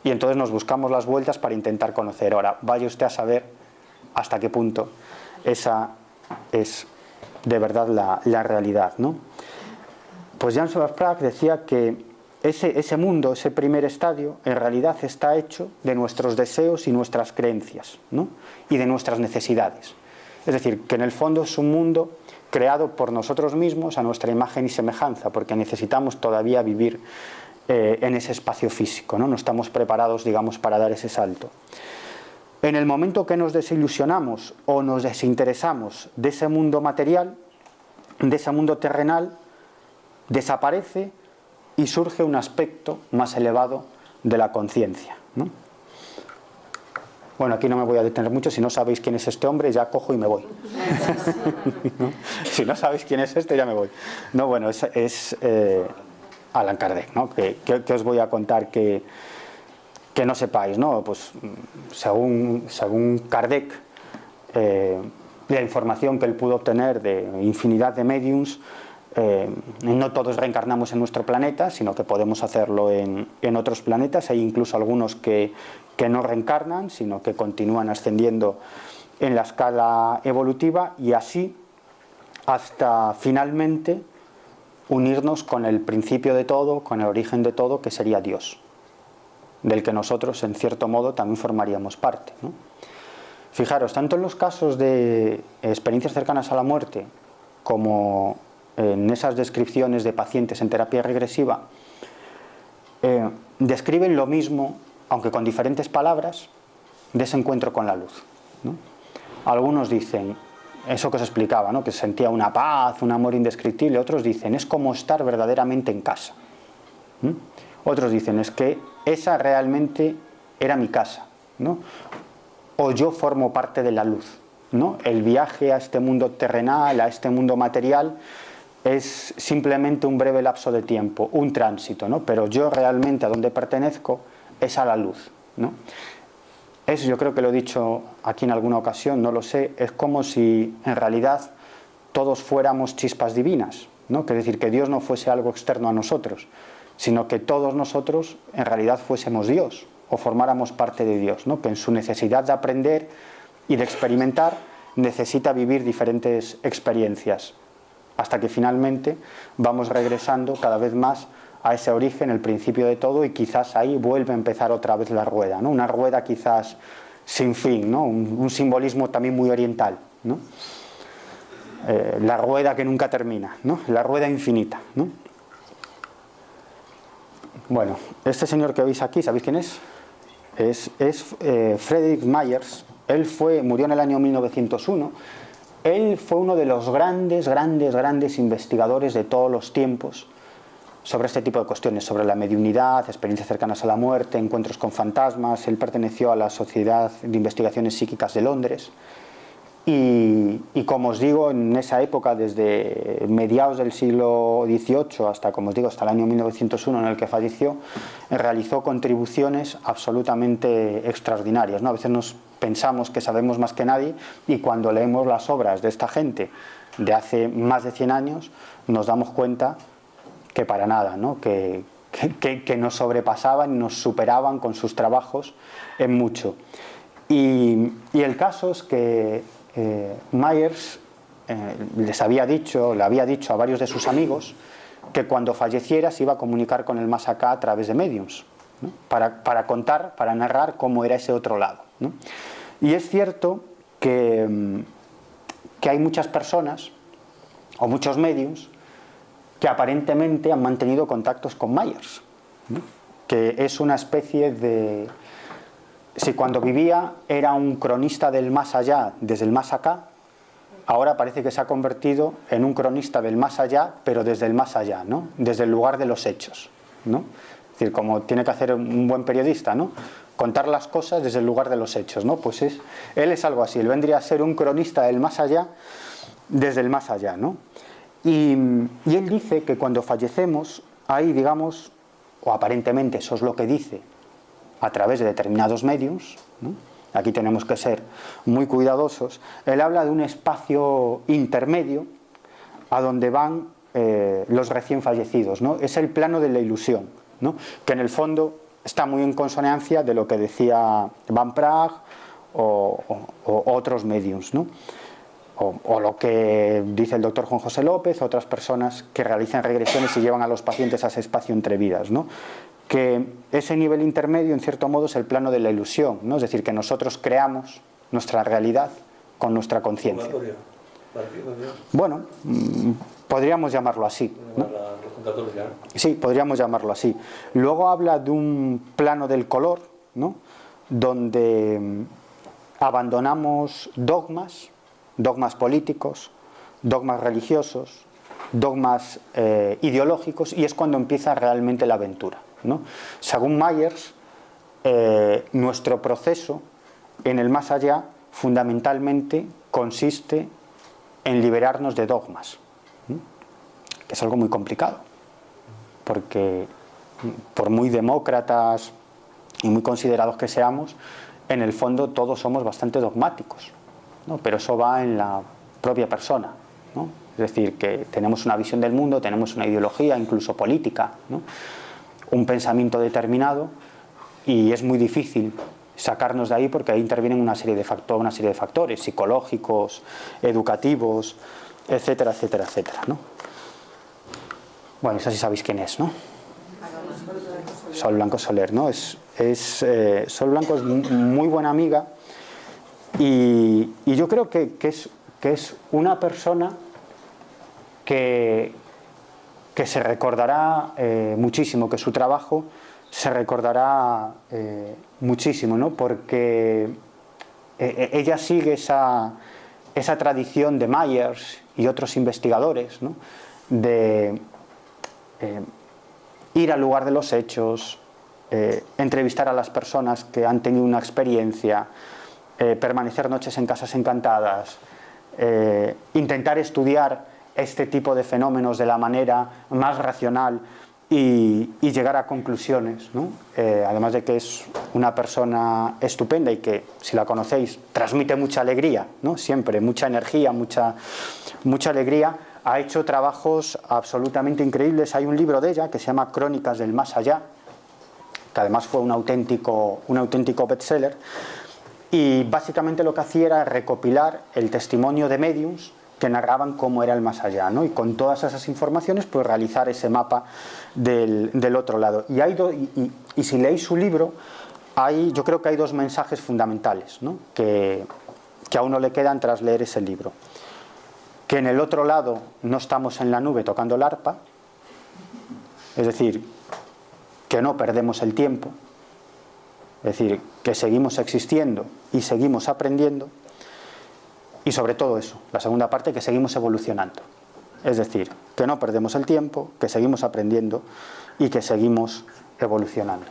Y entonces nos buscamos las vueltas para intentar conocer. Ahora, vaya usted a saber hasta qué punto esa es de verdad la realidad, ¿no? Pues James Van Praagh decía que ese mundo, ese primer estadio, en realidad está hecho de nuestros deseos y nuestras creencias, ¿no? Y de nuestras necesidades. Es decir, que en el fondo es un mundo creado por nosotros mismos a nuestra imagen y semejanza, porque necesitamos todavía vivir en ese espacio físico, ¿no? No estamos preparados, digamos, para dar ese salto. En el momento que nos desilusionamos o nos desinteresamos de ese mundo material, de ese mundo terrenal, desaparece y surge un aspecto más elevado de la conciencia, ¿no? Bueno, aquí no me voy a detener mucho. Si no sabéis quién es este hombre, ya cojo y me voy. ¿No? Si no sabéis quién es este, ya me voy. No, bueno, es Allan Kardec, ¿no? Que os voy a contar que no sepáis, ¿no? Pues según Kardec, la información que él pudo obtener de infinidad de mediums, no todos reencarnamos en nuestro planeta, sino que podemos hacerlo en otros planetas. Hay incluso algunos que no reencarnan, sino que continúan ascendiendo en la escala evolutiva, y así hasta finalmente unirnos con el principio de todo, con el origen de todo, que sería Dios, del que nosotros en cierto modo también formaríamos parte, ¿no? Fijaros, tanto en los casos de experiencias cercanas a la muerte como en esas descripciones de pacientes en terapia regresiva, describen lo mismo, aunque con diferentes palabras, de ese encuentro con la luz, ¿no? Algunos dicen eso que os explicaba, ¿no? Que sentía una paz, un amor indescriptible. Otros dicen, es como estar verdaderamente en casa. Otros dicen, es que esa realmente era mi casa, ¿no? O yo formo parte de la luz, ¿no? El viaje a este mundo terrenal, a este mundo material, es simplemente un breve lapso de tiempo, un tránsito, ¿no? Pero yo realmente a donde pertenezco es a la luz, ¿no? Eso yo creo que lo he dicho aquí en alguna ocasión, no lo sé, es como si en realidad todos fuéramos chispas divinas, ¿no? Es decir, que Dios no fuese algo externo a nosotros, sino que todos nosotros en realidad fuésemos Dios o formáramos parte de Dios, ¿no? Que en su necesidad de aprender y de experimentar necesita vivir diferentes experiencias, hasta que finalmente vamos regresando cada vez más a ese origen, el principio de todo, y quizás ahí vuelve a empezar otra vez la rueda, ¿no? Una rueda quizás sin fin, ¿no? Un simbolismo también muy oriental, ¿no? La rueda que nunca termina, ¿no? La rueda infinita, ¿no? Bueno, este señor que veis aquí, ¿sabéis quién es? Es Friedrich Myers. Él murió en el año 1901. Él fue uno de los grandes investigadores de todos los tiempos sobre este tipo de cuestiones, sobre la mediunidad, experiencias cercanas a la muerte, encuentros con fantasmas. Él perteneció a la Sociedad de Investigaciones Psíquicas de Londres. Y como os digo, en esa época, desde mediados del siglo XVIII hasta, como os digo, hasta el año 1901 en el que falleció, realizó contribuciones absolutamente extraordinarias, ¿no? A veces nos pensamos que sabemos más que nadie, y cuando leemos las obras de esta gente de hace más de 100 años nos damos cuenta que para nada, ¿no? Que nos sobrepasaban y nos superaban con sus trabajos en mucho. Y el caso es que Myers le había dicho a varios de sus amigos que cuando falleciera se iba a comunicar con el más acá a través de mediums, ¿no? Para contar, para narrar cómo era ese otro lado, ¿no? Y es cierto que hay muchas personas o muchos mediums que aparentemente han mantenido contactos con Myers, ¿no? Que es una especie de... Si cuando vivía era un cronista del más allá, desde el más acá, ahora parece que se ha convertido en un cronista del más allá, pero desde el más allá, ¿no? Desde el lugar de los hechos, ¿no? Es decir, como tiene que hacer un buen periodista, ¿no? Contar las cosas desde el lugar de los hechos, ¿no? Pues él es algo así, él vendría a ser un cronista del más allá, desde el más allá, ¿no? Y él dice que cuando fallecemos, hay, digamos, o aparentemente eso es lo que dice, a través de determinados medios, ¿no? Aquí tenemos que ser muy cuidadosos. Él habla de un espacio intermedio a donde van los recién fallecidos, ¿no? Es el plano de la ilusión, ¿no? Que en el fondo está muy en consonancia de lo que decía Van Praag o otros mediums, ¿no? O lo que dice el doctor Juan José López, otras personas que realizan regresiones y llevan a los pacientes a ese espacio entre vidas, ¿no? Que ese nivel intermedio, en cierto modo, es el plano de la ilusión, ¿no? Es decir, que nosotros creamos nuestra realidad con nuestra conciencia. Bueno, podríamos llamarlo así, ¿no? Sí, podríamos llamarlo así. Luego habla de un plano del color, ¿no? Donde abandonamos dogmas políticos, dogmas religiosos, dogmas ideológicos, y es cuando empieza realmente la aventura, ¿no? Según Myers, nuestro proceso en el más allá fundamentalmente consiste en liberarnos de dogmas, ¿no? Que es algo muy complicado, porque por muy demócratas y muy considerados que seamos, en el fondo todos somos bastante dogmáticos, ¿no? Pero eso va en la propia persona, ¿no? Es decir, que tenemos una visión del mundo, tenemos una ideología, incluso política, ¿no? Un pensamiento determinado, y es muy difícil sacarnos de ahí porque ahí intervienen una serie de factores psicológicos, educativos, etcétera, etcétera, etcétera, ¿no? Bueno, eso sí sabéis quién es, ¿no? Sol Blanco Soler, ¿no? Sol Blanco es muy buena amiga, y yo creo que es una persona que se recordará muchísimo, que su trabajo se recordará muchísimo, ¿no? Porque ella sigue esa tradición de Myers y otros investigadores, ¿no? De ir al lugar de los hechos, entrevistar a las personas que han tenido una experiencia, permanecer noches en casas encantadas, intentar estudiar este tipo de fenómenos de la manera más racional y llegar a conclusiones, ¿no? Además de que es una persona estupenda y que, si la conocéis, transmite mucha alegría, ¿no? Siempre, mucha energía, mucha alegría. Ha hecho trabajos absolutamente increíbles. Hay un libro de ella que se llama Crónicas del Más Allá, que además fue un auténtico bestseller, y básicamente lo que hacía era recopilar el testimonio de mediums que narraban cómo era el más allá, ¿no? Y con todas esas informaciones, pues realizar ese mapa del otro lado. Y si leéis su libro, yo creo que hay dos mensajes fundamentales, ¿no? que a uno le quedan tras leer ese libro. Que en el otro lado no estamos en la nube tocando el arpa, es decir, que no perdemos el tiempo, es decir, que seguimos existiendo y seguimos aprendiendo, Y sobre todo eso, la segunda parte, que seguimos evolucionando. Es decir, que no perdemos el tiempo, que seguimos aprendiendo y que seguimos evolucionando.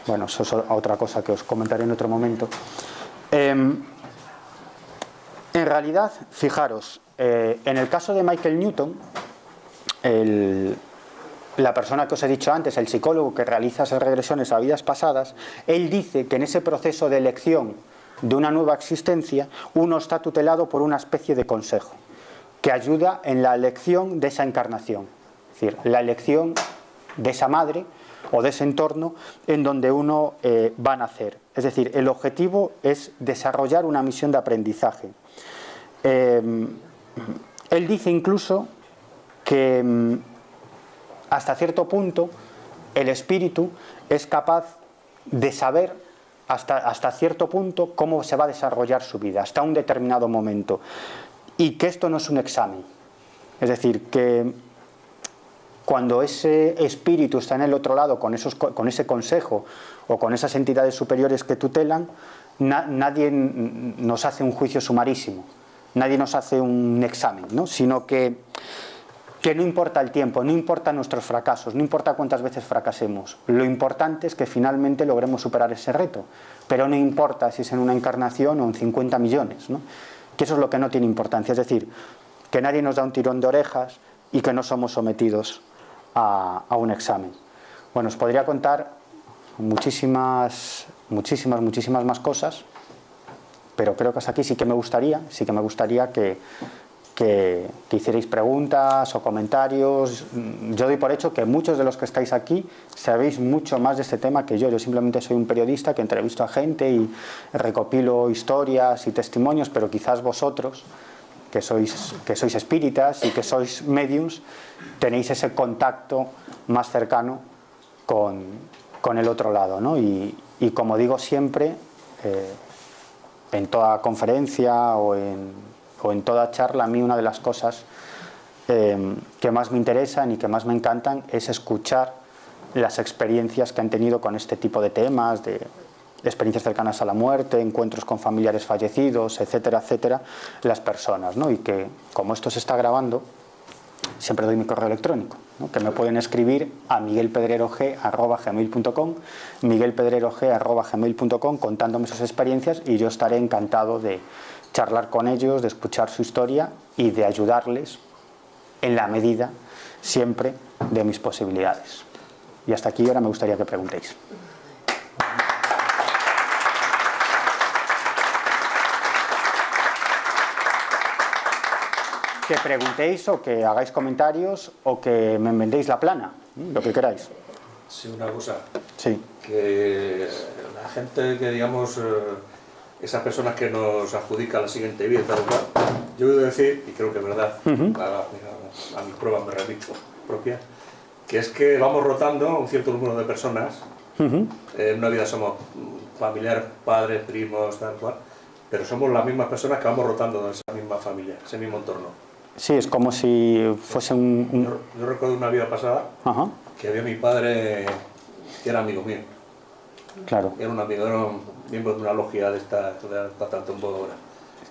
Bueno, eso es otra cosa que os comentaré en otro momento. En realidad, fijaros, en el caso de Michael Newton, la persona que os he dicho antes, el psicólogo que realiza esas regresiones a vidas pasadas, él dice que en ese proceso de elección de una nueva existencia, uno está tutelado por una especie de consejo que ayuda en la elección de esa encarnación, es decir, la elección de esa madre o de ese entorno en donde uno va a nacer. Es decir, el objetivo es desarrollar una misión de aprendizaje. Él dice incluso que hasta cierto punto el espíritu es capaz de saber hasta cierto punto cómo se va a desarrollar su vida, hasta un determinado momento, y que esto no es un examen. Es decir, que cuando ese espíritu está en el otro lado con ese consejo o con esas entidades superiores que tutelan, nadie nos hace un juicio sumarísimo, nadie nos hace un examen, ¿no? Sino que no importa el tiempo, no importa nuestros fracasos, no importa cuántas veces fracasemos, lo importante es que finalmente logremos superar ese reto, pero no importa si es en una encarnación o en 50 millones, ¿no? Que eso es lo que no tiene importancia, es decir, que nadie nos da un tirón de orejas y que no somos sometidos a un examen. Bueno, os podría contar muchísimas más cosas, pero creo que hasta aquí sí que me gustaría que hicierais preguntas o comentarios. Yo doy por hecho que muchos de los que estáis aquí sabéis mucho más de este tema que yo. Yo simplemente soy un periodista que entrevisto a gente y recopilo historias y testimonios, pero quizás vosotros, que sois espíritas y que sois mediums, tenéis ese contacto más cercano con el otro lado, ¿no? Y como digo siempre, en toda conferencia o en toda charla, a mí una de las cosas que más me interesan y que más me encantan es escuchar las experiencias que han tenido con este tipo de temas, de experiencias cercanas a la muerte, encuentros con familiares fallecidos, etcétera, etcétera, las personas, ¿no? Y que, como esto se está grabando, siempre doy mi correo electrónico, ¿no? Que me pueden escribir a miguelpedrerog@gmail.com, miguelpedrerog@gmail.com, contándome sus experiencias, y yo estaré encantado de charlar con ellos, de escuchar su historia y de ayudarles en la medida, siempre, de mis posibilidades. Y hasta aquí ahora me gustaría que preguntéis. Que preguntéis o que hagáis comentarios o que me vendéis la plana, lo que queráis. Sí, una cosa. Sí. Que la gente que, digamos, esas personas que nos adjudican la siguiente vida, tal cual, yo he oído decir, y creo que es verdad, a mis pruebas me repito, propias, que es que vamos rotando un cierto número de personas. En una vida somos familiares, padres, primos, tal cual, pero somos las mismas personas que vamos rotando en esa misma familia, ese mismo entorno. Sí, es como si fuese Yo recuerdo una vida pasada que había mi padre que era amigo mío. Claro. Era un amigo, era un miembro de una logia de esta tanto en Bodora.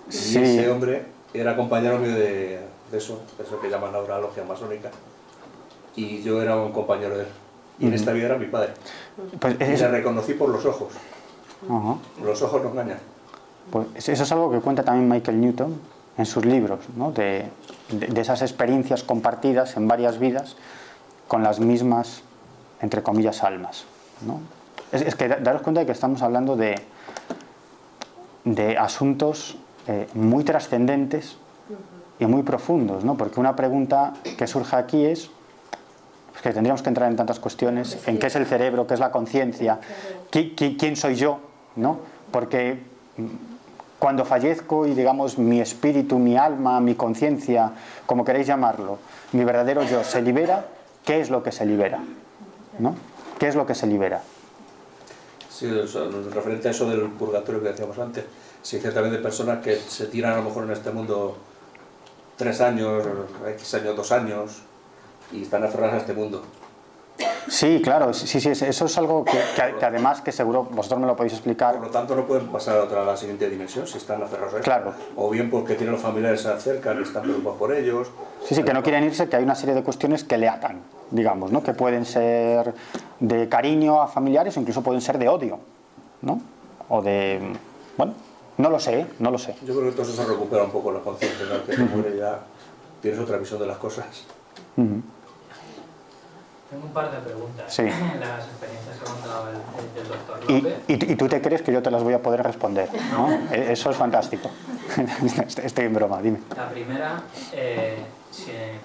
Y Sí. ese hombre era compañero mío de eso que llaman ahora logia masónica. Y yo era un compañero de él. Y en esta vida era mi padre. Pues Y le reconocí por los ojos. Los ojos no engañan. Pues eso es algo que cuenta también Michael Newton en sus libros, ¿no? De esas experiencias compartidas en varias vidas con las mismas, entre comillas, almas, ¿no? Es que daros cuenta de que estamos hablando de asuntos muy trascendentes y muy profundos, ¿no? Porque una pregunta que surge aquí es que tendríamos que entrar en tantas cuestiones, en qué es el cerebro, qué es la conciencia, quién soy yo, ¿no? Porque cuando fallezco y, digamos, mi espíritu, mi alma, mi conciencia, como queréis llamarlo, mi verdadero yo, se libera, ¿qué es lo que se libera? ¿No? ¿Qué es lo que se libera? Sí, referente a eso del purgatorio que decíamos antes, sí, ciertamente personas que se tiran a lo mejor en este mundo 3 años, X años, 2 años, y están aferradas a este mundo. Sí, claro, sí, eso es algo que además que seguro vosotros me lo podéis explicar. Por lo tanto, no pueden pasar a la siguiente dimensión si están aferrados a eso. Claro. O bien porque tienen los familiares cerca y están preocupados por ellos. Sí, que no quieren irse, que hay una serie de cuestiones que le atan, digamos, ¿no? Que pueden ser de cariño a familiares o incluso pueden ser de odio, ¿no? O de... Bueno, no lo sé, no lo sé. Yo creo que todo eso se recupera un poco la conciencia, ¿no? Que se muere ya, tienes otra visión de las cosas. Tengo un par de preguntas. Sí. Las experiencias que ha contado el doctor López. Y tú te crees que yo te las voy a poder responder, ¿no? Eso es fantástico. Estoy en broma, dime. La primera,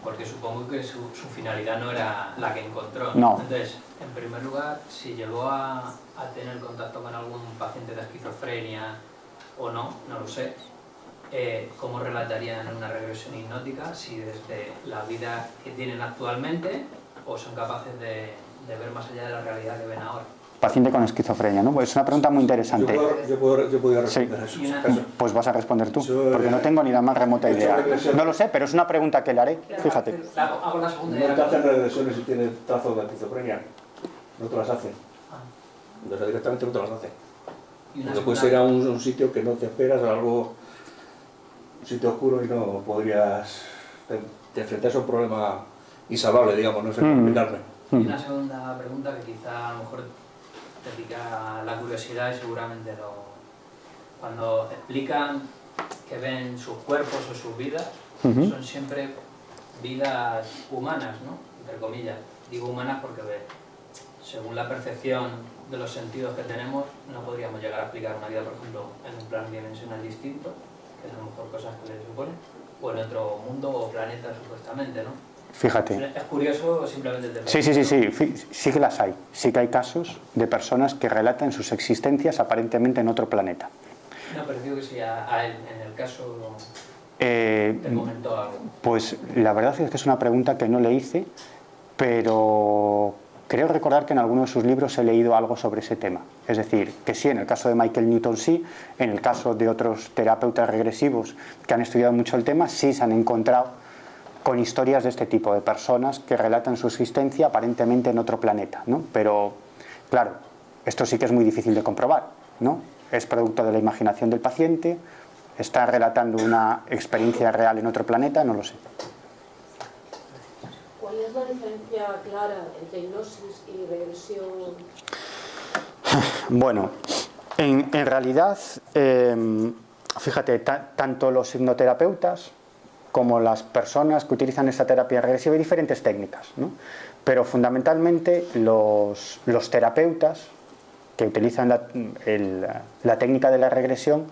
porque supongo que su finalidad no era la que encontró. No. Entonces, en primer lugar, si llegó a tener contacto con algún paciente de esquizofrenia o no, no lo sé, ¿cómo relatarían una regresión hipnótica? Si desde la vida que tienen actualmente o son capaces de ver más allá de la realidad que ven ahora. Paciente con esquizofrenia, ¿no? Pues es una pregunta muy interesante. Yo podría responder Sí. a eso. Pues vas a responder tú, porque no tengo ni la más remota idea. No lo sé, pero es una pregunta que le haré, fíjate. Hago la segunda. No te hacen regresiones si tienes trazos de esquizofrenia. No te las hacen. Entonces directamente no te las hacen. Porque puedes ir a un sitio que no te esperas, a un sitio oscuro y no podrías... Te enfrentas a un problema insalvable, digamos, no sé cómo explicarme. Y una segunda pregunta que quizá a lo mejor te pica la curiosidad y seguramente cuando explican que ven sus cuerpos o sus vidas, son siempre vidas humanas, ¿no? Entre comillas. Digo humanas porque según la percepción de los sentidos que tenemos, no podríamos llegar a explicar una vida, por ejemplo, en un plan dimensional distinto, que es a lo mejor cosas que le suponen, o en otro mundo o planeta supuestamente, ¿no? Fíjate. Es curioso simplemente... Sí que las hay. Sí que hay casos de personas que relatan sus existencias aparentemente en otro planeta. No, pero digo que sí, a él, en el caso... ¿Te comentó algo? Pues la verdad es que es una pregunta que no le hice, pero creo recordar que en alguno de sus libros he leído algo sobre ese tema. Es decir, que sí, en el caso de Michael Newton sí, en el caso de otros terapeutas regresivos que han estudiado mucho el tema, sí se han encontrado con historias de este tipo, de personas que relatan su existencia aparentemente en otro planeta, ¿no? Pero, claro, esto sí que es muy difícil de comprobar, ¿no? Es producto de la imaginación del paciente, está relatando una experiencia real en otro planeta, no lo sé. ¿Cuál es la diferencia clara entre hipnosis y regresión? Bueno, en realidad, fíjate, tanto los hipnoterapeutas como las personas que utilizan esta terapia regresiva, hay diferentes técnicas, ¿no? Pero fundamentalmente los terapeutas que utilizan la técnica de la regresión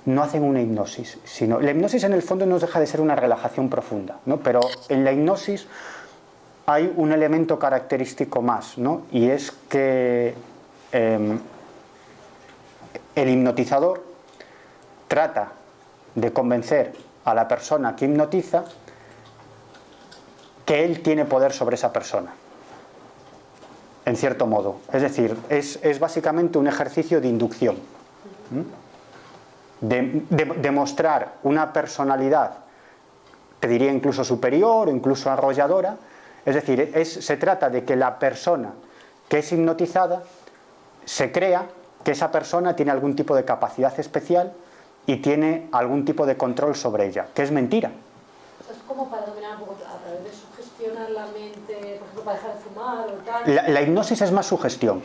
no hacen una hipnosis, sino la hipnosis en el fondo no deja de ser una relajación profunda, ¿no? Pero en la hipnosis hay un elemento característico más, ¿no? Y es que el hipnotizador trata de convencer a la persona que hipnotiza que él tiene poder sobre esa persona, en cierto modo. Es decir, es básicamente un ejercicio de inducción, de mostrar una personalidad, te diría incluso superior o incluso arrolladora. Es decir, se trata de que la persona que es hipnotizada se crea que esa persona tiene algún tipo de capacidad especial y tiene algún tipo de control sobre ella, que es mentira. Es como para dominar un poco, a través de sugestionar la mente, por ejemplo, para dejar de fumar o tal. La hipnosis es más sugestión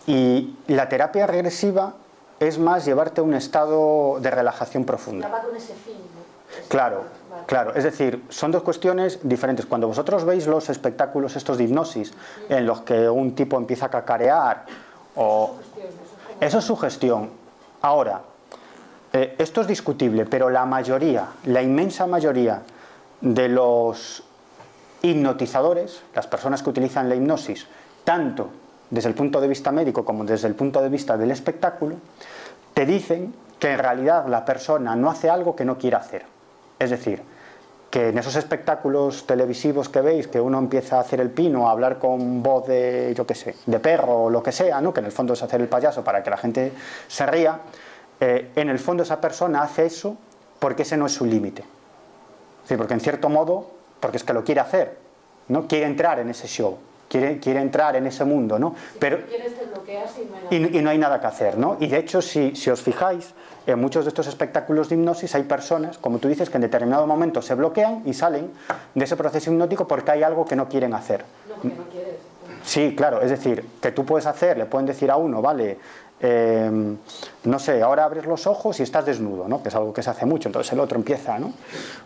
y la terapia regresiva es más llevarte a un estado de relajación profunda. Ya va con ese fin, ¿no? Claro, Vale. claro. Es decir, son dos cuestiones diferentes. Cuando vosotros veis los espectáculos estos de hipnosis, en los que un tipo empieza a cacarear, o... Eso es sugestión. Ahora, esto es discutible, pero la inmensa mayoría de los hipnotizadores, las personas que utilizan la hipnosis, tanto desde el punto de vista médico como desde el punto de vista del espectáculo, te dicen que en realidad la persona no hace algo que no quiere hacer. Es decir, que en esos espectáculos televisivos que veis, que uno empieza a hacer el pino, a hablar con voz de, yo qué sé, de perro o lo que sea, ¿no? Que en el fondo es hacer el payaso para que la gente se ría, en el fondo esa persona hace eso porque ese no es su límite. Es decir, porque en cierto modo, porque es que lo quiere hacer, ¿no? Quiere entrar en ese show. quiere entrar en ese mundo, ¿no? Pero, quieres te bloqueas y y no hay nada que hacer, ¿no? Y de hecho, si os fijáis, en muchos de estos espectáculos de hipnosis hay personas, como tú dices, que en determinado momento se bloquean y salen de ese proceso hipnótico porque hay algo que no quieren hacer. No, porque no quieres. Sí, claro, es decir, que tú puedes hacer, le pueden decir a uno, vale, no sé, ahora abres los ojos y estás desnudo, ¿no? Que es algo que se hace mucho, entonces el otro empieza, ¿no?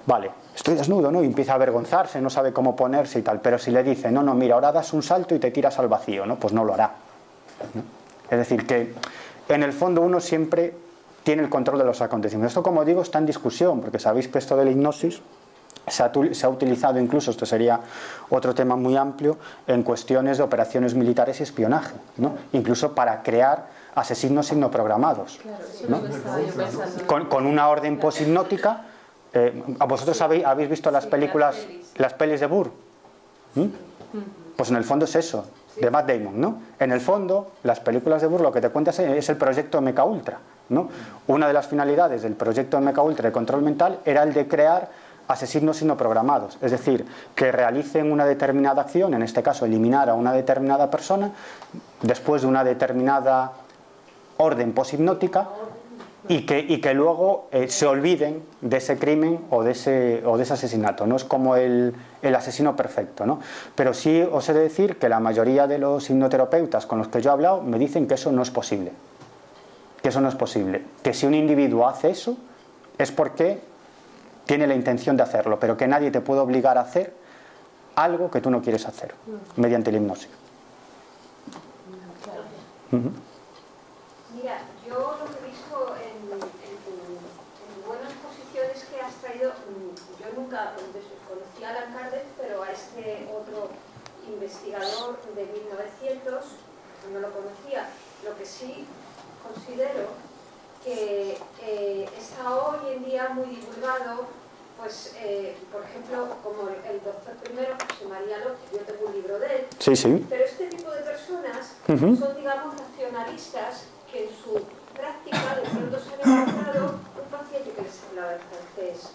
Vale, estoy desnudo, ¿no? Y empieza a avergonzarse, no sabe cómo ponerse y tal, pero si le dice, no, mira, ahora das un salto y te tiras al vacío, ¿no? Pues no lo hará, ¿no? Es decir, que en el fondo uno siempre tiene el control de los acontecimientos. Esto, como digo, está en discusión, porque sabéis que esto de la hipnosis se ha utilizado incluso, esto sería otro tema muy amplio, en cuestiones de operaciones militares y espionaje, ¿no? Incluso para crear asesinos hipnoprogramados, ¿no? Con una orden poshipnótica. ¿Vosotros habéis visto las películas, las pelis de Burr? Pues en el fondo es eso, de Matt Damon, ¿no? En el fondo, las películas de Burr lo que te cuentan es el proyecto MKUltra, ¿no? Una de las finalidades del proyecto MKUltra de control mental era el de crear asesinos hipnoprogramados, es decir, que realicen una determinada acción, en este caso eliminar a una determinada persona, después de una determinada orden poshipnótica, y que luego se olviden de ese crimen o de ese asesinato. No es como el asesino perfecto, ¿no? Pero sí os he de decir que la mayoría de los hipnoterapeutas con los que yo he hablado me dicen que eso no es posible. Que eso no es posible. Que si un individuo hace eso es porque tiene la intención de hacerlo, pero que nadie te puede obligar a hacer algo que tú no quieres hacer mediante la hipnosis. Mira, yo lo que he visto en buenas posiciones que has traído, yo nunca conocí a Alan Kardec, pero a este otro investigador de 1900 no lo conocía. Lo que sí considero que está hoy en día muy divulgado, pues, por ejemplo, como el doctor primero, José María López, yo tengo un libro de él, Sí. pero este tipo de personas son, digamos, racionalistas que en su práctica de pronto se han encontrado un paciente que les hablaba en francés.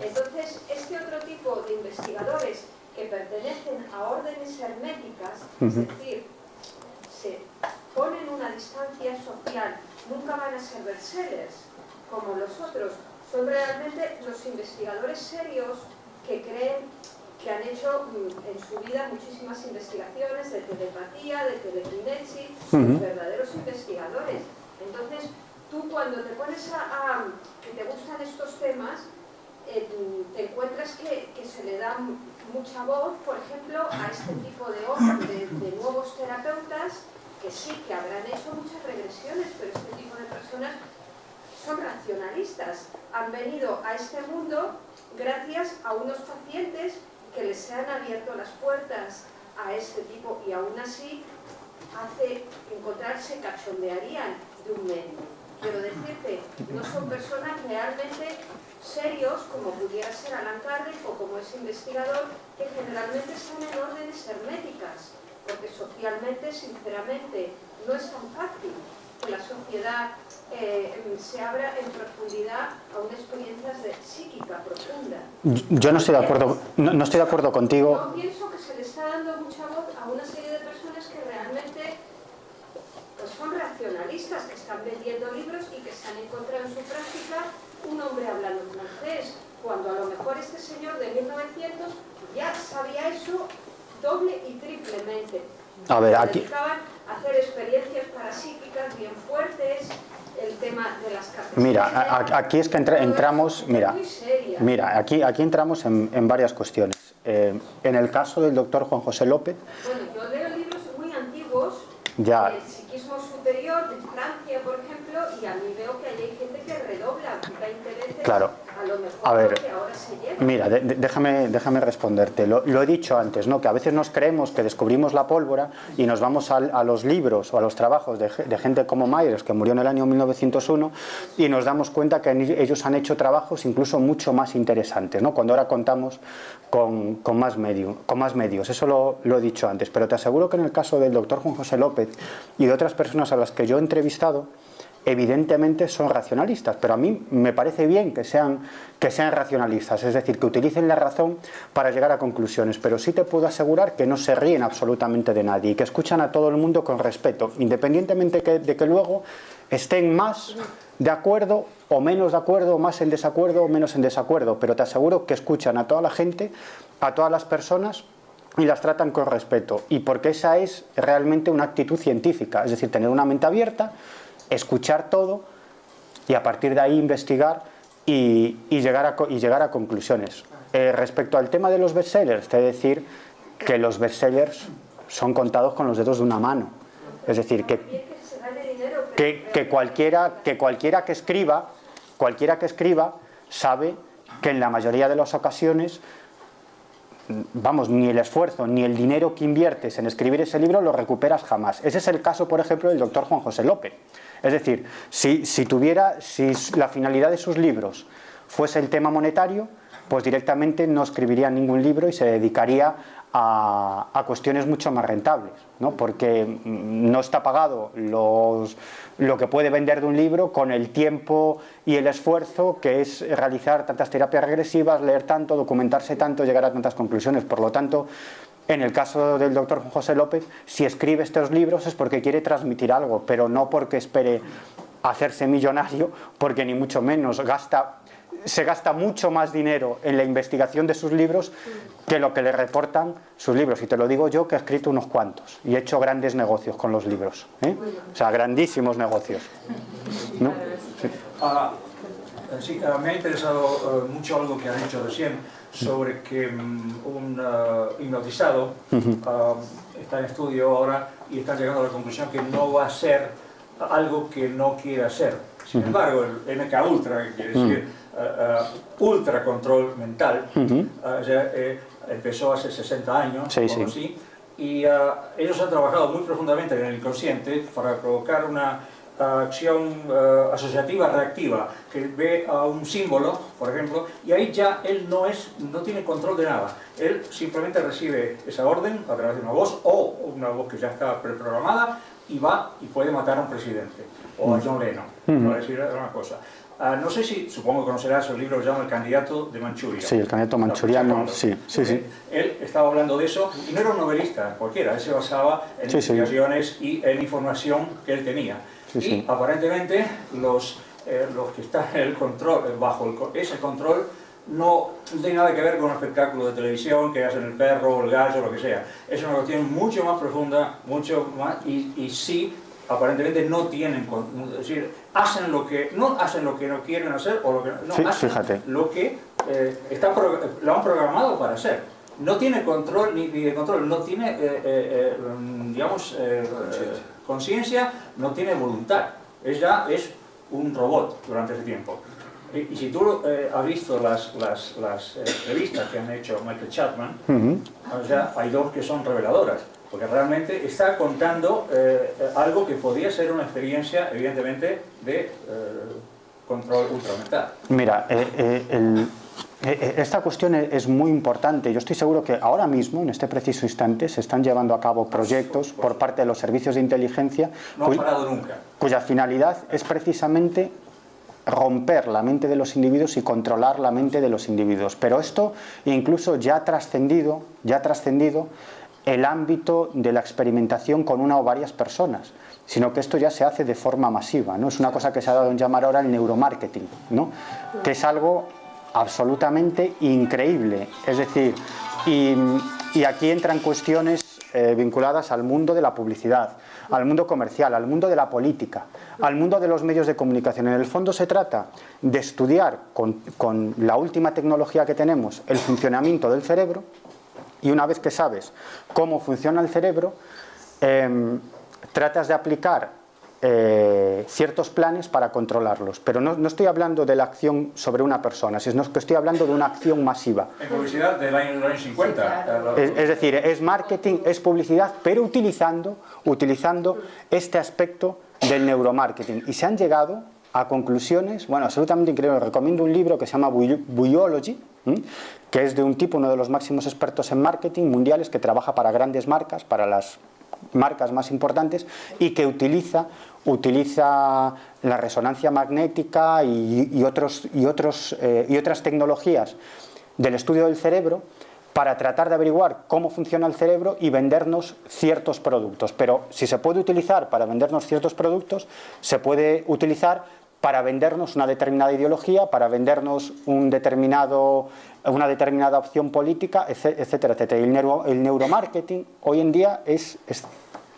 Entonces, este otro tipo de investigadores que pertenecen a órdenes herméticas, es decir, se ponen una distancia social, nunca van a ser bestsellers como los otros, son realmente los investigadores serios que creen que han hecho en su vida muchísimas investigaciones de telepatía, de telekinesis, los verdaderos investigadores. Entonces, tú cuando te pones que te gustan estos temas, te encuentras que se le da mucha voz, por ejemplo, a este tipo de nuevos terapeutas que sí, que habrán hecho muchas regresiones, pero este tipo de personas son racionalistas. Han venido a este mundo gracias a unos pacientes que les han abierto las puertas a este tipo y aún así encontrarse cachondearían de un medio. Quiero decirte, no son personas realmente serios como pudiera ser Alan Kardec o como ese investigador que generalmente están en órdenes herméticas, porque socialmente, sinceramente, no es tan fácil que la sociedad se abra en profundidad a una experiencia psíquica profunda. Yo no estoy de acuerdo, no estoy de acuerdo contigo. Yo pienso que se le está dando mucha voz a una serie de personas que realmente pues, son racionalistas, que están vendiendo libros y que se han encontrado en su práctica un hombre hablando francés, cuando a lo mejor este señor de 1900 ya sabía eso doble y triplemente. A ver, se aquí dedicaban a hacer experiencias parapsíquicas bien fuertes, el tema de las capacidades. Mira, aquí es que entramos, mira, aquí entramos en varias cuestiones. En el caso del doctor Juan José López. Bueno, yo leo libros muy antiguos, ya, del psiquismo superior de Francia, por ejemplo, y a mí veo que hay gente que redobla, da intereses, claro. A lo mejor A ver, que ahora se lleva. mira, déjame responderte. Lo he dicho antes, ¿no? Que a veces nos creemos que descubrimos la pólvora y nos vamos a los libros o a los trabajos de gente como Myers, que murió en el año 1901, y nos damos cuenta que ellos han hecho trabajos incluso mucho más interesantes, ¿no? Cuando ahora contamos con más medios. Eso lo he dicho antes, pero te aseguro que en el caso del doctor Juan José López y de otras personas a las que yo he entrevistado, evidentemente son racionalistas, pero a mí me parece bien que sean racionalistas, es decir, que utilicen la razón para llegar a conclusiones, pero sí te puedo asegurar que no se ríen absolutamente de nadie y que escuchan a todo el mundo con respeto, independientemente de que luego estén más de acuerdo o menos de acuerdo, más en desacuerdo o menos en desacuerdo, pero te aseguro que escuchan a toda la gente, a todas las personas, y las tratan con respeto, y porque esa es realmente una actitud científica, es decir, tener una mente abierta, escuchar todo y a partir de ahí investigar y llegar a conclusiones. Respecto al tema de los bestsellers, te he de decir que los bestsellers son contados con los dedos de una mano. Es decir, que cualquiera que escriba sabe que en la mayoría de las ocasiones, vamos, ni el esfuerzo ni el dinero que inviertes en escribir ese libro lo recuperas jamás. Ese es el caso, por ejemplo, del doctor Juan José López. Es decir, si la finalidad de sus libros fuese el tema monetario, pues directamente no escribiría ningún libro y se dedicaría a cuestiones mucho más rentables, ¿no? Porque no está pagado lo que puede vender de un libro con el tiempo y el esfuerzo que es realizar tantas terapias regresivas, leer tanto, documentarse tanto, llegar a tantas conclusiones. Por lo tanto, en el caso del doctor José López, si escribe estos libros es porque quiere transmitir algo, pero no porque espere hacerse millonario, porque ni mucho menos se gasta mucho más dinero en la investigación de sus libros que lo que le reportan sus libros. Y te lo digo yo, que he escrito unos cuantos y he hecho grandes negocios con los libros, ¿eh? O sea, grandísimos negocios, ¿no? Sí. Me ha interesado mucho algo que has dicho recién sobre que un hipnotizado está en estudio ahora y está llegando a la conclusión que no va a hacer algo que no quiere hacer. Sin embargo, el MK Ultra, que quiere decir ultra control mental, ya empezó hace 60 años, sí. Y ellos han trabajado muy profundamente en el inconsciente para provocar una acción asociativa reactiva, que ve a un símbolo, por ejemplo, y ahí ya él no tiene control de nada. Él simplemente recibe esa orden a través de una voz, o una voz que ya está preprogramada, y va y puede matar a un presidente, o a John Lennon, para decir una cosa. No sé si, supongo que conocerás el libro que se llama El candidato de Manchuria. Sí, el candidato manchuriano, sí. Él estaba hablando de eso, y no era un novelista cualquiera, él se basaba en investigaciones y en información que él tenía. Y aparentemente los que están en el control, bajo ese control, no tiene nada que ver con un espectáculo de televisión que hacen el perro o el gallo o lo que sea. Es una cuestión mucho más profunda, mucho más, y sí, aparentemente no tienen, es decir, no hacen lo que no quieren hacer, o lo que no hacen lo que lo han programado para hacer. No tiene control ni de control, no tiene, conciencia, no tiene voluntad. Ella es un robot durante ese tiempo. Y si tú has visto las entrevistas que han hecho Michael Chapman, o sea, hay dos que son reveladoras, porque realmente está contando algo que podría ser una experiencia, evidentemente, de control ultramental. Mira, esta cuestión es muy importante. Yo estoy seguro que ahora mismo, en este preciso instante, se están llevando a cabo proyectos por parte de los servicios de inteligencia cuya finalidad es precisamente romper la mente de los individuos y controlar la mente de los individuos. Pero esto incluso ya ha trascendido el ámbito de la experimentación con una o varias personas, sino que esto ya se hace de forma masiva, ¿no? Es una cosa que se ha dado en llamar ahora el neuromarketing, ¿no? Que es algo absolutamente increíble. Es decir, y aquí entran cuestiones vinculadas al mundo de la publicidad, al mundo comercial, al mundo de la política, al mundo de los medios de comunicación. En el fondo se trata de estudiar con la última tecnología que tenemos el funcionamiento del cerebro, y una vez que sabes cómo funciona el cerebro, tratas de aplicar ciertos planes para controlarlos. Pero no estoy hablando de la acción sobre una persona, sino que estoy hablando de una acción masiva. En publicidad del año 50. Es decir, es marketing, es publicidad, pero utilizando este aspecto del neuromarketing. Y se han llegado a conclusiones, bueno, absolutamente increíbles. Recomiendo un libro que se llama Buyology, que es de un tipo, uno de los máximos expertos en marketing mundiales, que trabaja para grandes marcas, para las marcas más importantes, y que utiliza la resonancia magnética y otras tecnologías del estudio del cerebro para tratar de averiguar cómo funciona el cerebro y vendernos ciertos productos. Pero si se puede utilizar para vendernos ciertos productos, se puede utilizar para vendernos una determinada ideología, para vendernos una determinada opción política, etcétera, etcétera. Y el neuromarketing hoy en día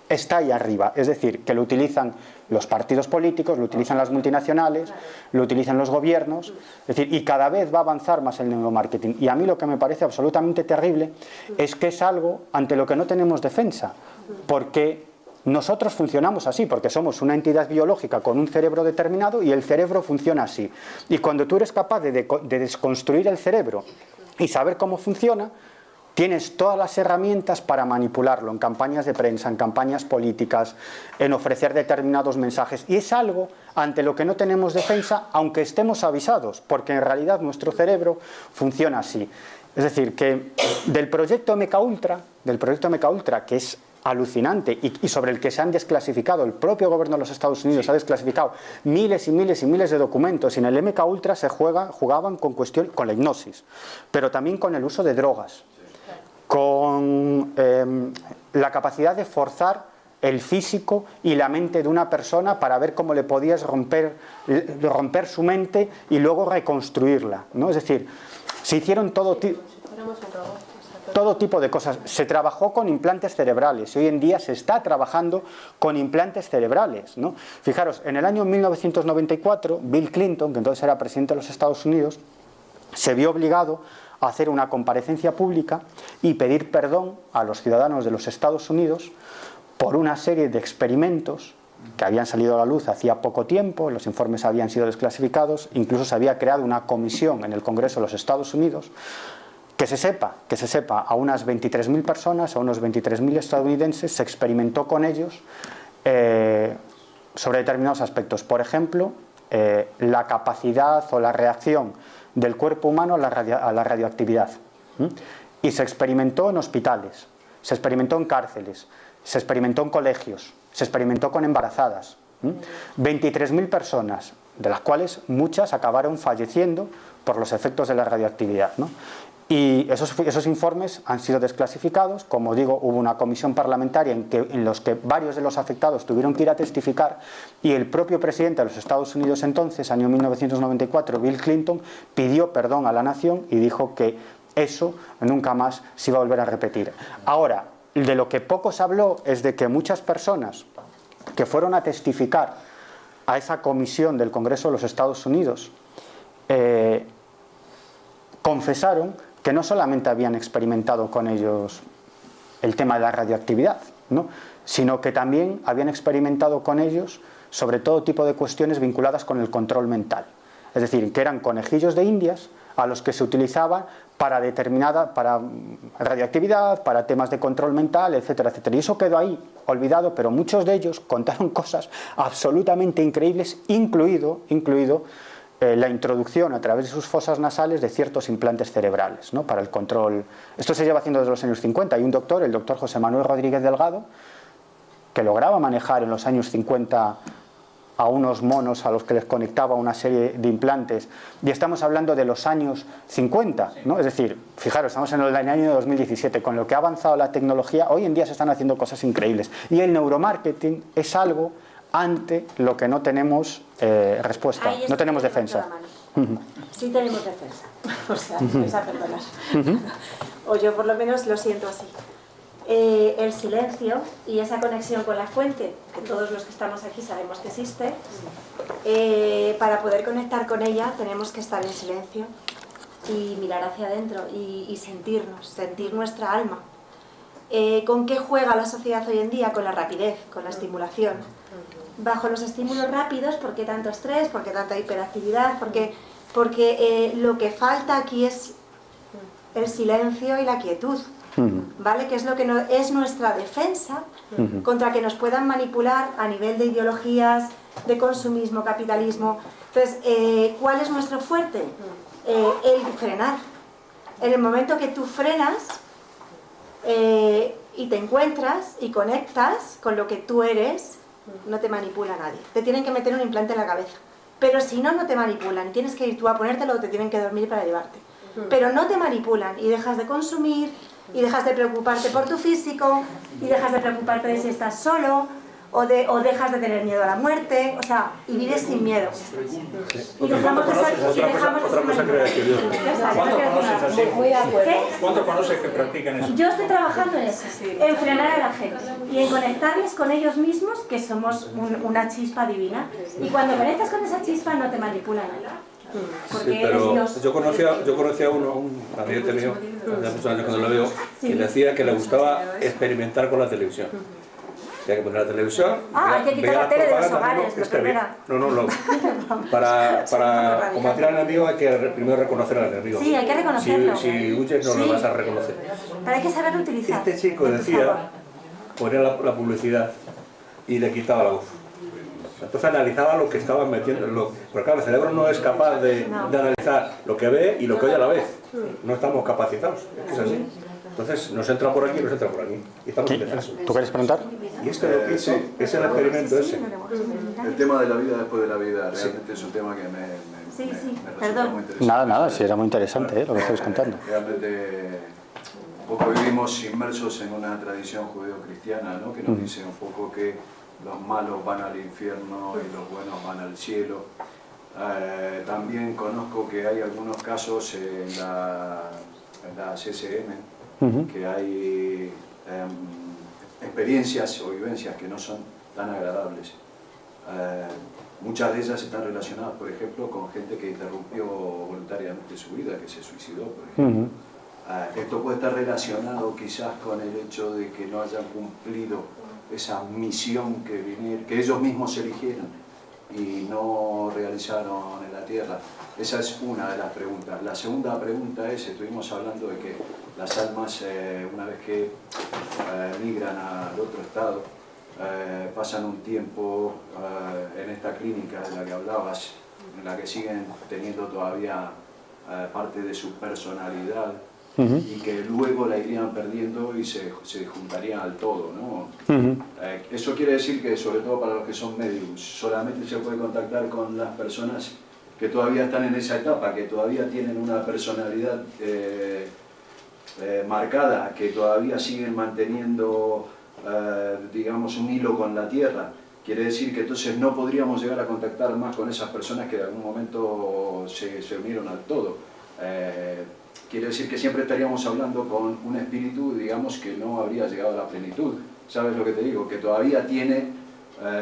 está ahí arriba, es decir, que lo utilizan los partidos políticos, lo utilizan las multinacionales, lo utilizan los gobiernos, es decir, y cada vez va a avanzar más el neuromarketing. Y a mí lo que me parece absolutamente terrible es que es algo ante lo que no tenemos defensa, porque nosotros funcionamos así, porque somos una entidad biológica con un cerebro determinado y el cerebro funciona así. Y cuando tú eres capaz de desconstruir el cerebro y saber cómo funciona, tienes todas las herramientas para manipularlo en campañas de prensa, en campañas políticas, en ofrecer determinados mensajes. Y es algo ante lo que no tenemos defensa, aunque estemos avisados, porque en realidad nuestro cerebro funciona así. Es decir, que del proyecto MKUltra, que es alucinante y sobre el que se han desclasificado, el propio gobierno de los Estados Unidos ha desclasificado miles y miles y miles de documentos, y en el MKUltra se jugaban con la hipnosis, pero también con el uso de drogas, con la capacidad de forzar el físico y la mente de una persona para ver cómo le podías romper su mente y luego reconstruirla, ¿no? Es decir, se hicieron todo tipo de cosas. Se trabajó con implantes cerebrales y hoy en día se está trabajando con implantes cerebrales, ¿no? Fijaros, en el año 1994, Bill Clinton, que entonces era presidente de los Estados Unidos, se vio obligado a hacer una comparecencia pública y pedir perdón a los ciudadanos de los Estados Unidos por una serie de experimentos que habían salido a la luz hacía poco tiempo, los informes habían sido desclasificados, incluso se había creado una comisión en el Congreso de los Estados Unidos. Que se sepa, a unas 23.000 personas, a unos 23.000 estadounidenses, se experimentó con ellos sobre determinados aspectos. Por ejemplo, la capacidad o la reacción del cuerpo humano a la radioactividad. Y se experimentó en hospitales, se experimentó en cárceles, se experimentó en colegios, se experimentó con embarazadas. 23.000 personas, de las cuales muchas acabaron falleciendo por los efectos de la radioactividad, ¿no? Y esos informes han sido desclasificados. Como digo, hubo una comisión parlamentaria en los que varios de los afectados tuvieron que ir a testificar, y el propio presidente de los Estados Unidos entonces, año 1994, Bill Clinton, pidió perdón a la nación y dijo que eso nunca más se iba a volver a repetir. Ahora, de lo que poco se habló es de que muchas personas que fueron a testificar a esa comisión del Congreso de los Estados Unidos confesaron que no solamente habían experimentado con ellos el tema de la radioactividad, ¿no?, sino que también habían experimentado con ellos sobre todo tipo de cuestiones vinculadas con el control mental. Es decir, que eran conejillos de indias a los que se utilizaban para radioactividad, para temas de control mental, etcétera, etcétera. Y eso quedó ahí olvidado, pero muchos de ellos contaron cosas absolutamente increíbles, incluido la introducción a través de sus fosas nasales de ciertos implantes cerebrales, ¿no?, para el control. Esto se lleva haciendo desde los años 50. Hay un doctor, el doctor José Manuel Rodríguez Delgado, que lograba manejar en los años 50 a unos monos a los que les conectaba una serie de implantes, y estamos hablando de los años 50, ¿no? Es decir, fijaros, estamos en el año 2017, con lo que ha avanzado la tecnología, hoy en día se están haciendo cosas increíbles, y el neuromarketing es algo ante lo que no tenemos respuesta, no tenemos defensa. Sí tenemos defensa, o sea, vais a perdonar. O yo por lo menos lo siento así. El silencio y esa conexión con la fuente, que todos los que estamos aquí sabemos que existe, para poder conectar con ella tenemos que estar en silencio y mirar hacia adentro y sentir nuestra alma. ¿Con qué juega la sociedad hoy en día? Con la rapidez, con la estimulación. Bajo los estímulos rápidos, ¿por qué tanto estrés? ¿Por qué tanta hiperactividad? Porque lo que falta aquí es el silencio y la quietud, ¿vale? Que es lo que es nuestra defensa contra que nos puedan manipular a nivel de ideologías, de consumismo, capitalismo. Entonces, ¿cuál es nuestro fuerte? El frenar. En el momento que tú frenas, y te encuentras y conectas con lo que tú eres, no te manipula nadie. Te tienen que meter un implante en la cabeza. Pero si no, no te manipulan. Tienes que ir tú a ponértelo o te tienen que dormir para llevarte. Pero no te manipulan y dejas de consumir y dejas de preocuparte por tu físico y dejas de preocuparte de si estás solo o dejas de tener miedo a la muerte, o sea, y vives sin miedo. Y dejamos de ser Otra cosa que decir yo. ¿Cuántos conoces así? Muy de acuerdo. ¿Qué? ¿Cuántos conoces que practican eso? Yo estoy trabajando en eso, en frenar a la gente y en conectarles con ellos mismos, que somos una chispa divina. Y cuando conectas con esa chispa no te manipulan nada. Porque Sí, eres pero Dios. yo conocía a uno, un amiguete mío, hace muchos años cuando lo veo, que decía que le gustaba experimentar con la televisión. Hay que poner la televisión. Hay que quitar veía la tele de los propaganda, hogares, lo está bien. primero. Para combatir al enemigo hay que primero reconocer al enemigo. Sí, hay que reconocerlo. Si huyes no lo vas a reconocer. Pero hay que saber utilizar. Este chico decía, ponía la publicidad y le quitaba la voz. Entonces analizaba lo que estaban metiendo. Porque claro, el cerebro no es capaz de analizar lo que ve y lo que oye a la vez. No estamos capacitados. Es así. Entonces nos entra por aquí y nos entra por aquí. Y estamos en defensa. ¿Tú quieres preguntar? Y esto es lo que hizo, es el experimento ese. El tema de la vida después de la vida realmente es un tema que me resulta muy interesante. Nada, sí, era muy interesante lo que estáis contando. Realmente un poco vivimos inmersos en una tradición judeo-cristiana, ¿no? Que nos dice un poco que los malos van al infierno y los buenos van al cielo. También conozco que hay algunos casos en la CCM, que hay experiencias o vivencias que no son tan agradables. Muchas de ellas están relacionadas, por ejemplo, con gente que interrumpió voluntariamente su vida, que se suicidó, por ejemplo. Esto puede estar relacionado quizás con el hecho de que no hayan cumplido esa misión que ellos mismos eligieron y no realizaron en la tierra. Esa es una de las preguntas. La segunda pregunta es, estuvimos hablando de que las almas, una vez que migran al otro estado, pasan un tiempo en esta clínica de la que hablabas, en la que siguen teniendo todavía parte de su personalidad, y que luego la irían perdiendo y se juntarían al todo, ¿no? Eso quiere decir que, sobre todo para los que son mediums, solamente se puede contactar con las personas que todavía están en esa etapa, que todavía tienen una personalidad marcada, que todavía siguen manteniendo, digamos, un hilo con la Tierra. Quiere decir que entonces no podríamos llegar a contactar más con esas personas que en algún momento se unieron al todo. Quiere decir que siempre estaríamos hablando con un espíritu, digamos, que no habría llegado a la plenitud. ¿Sabes lo que te digo? Que todavía tiene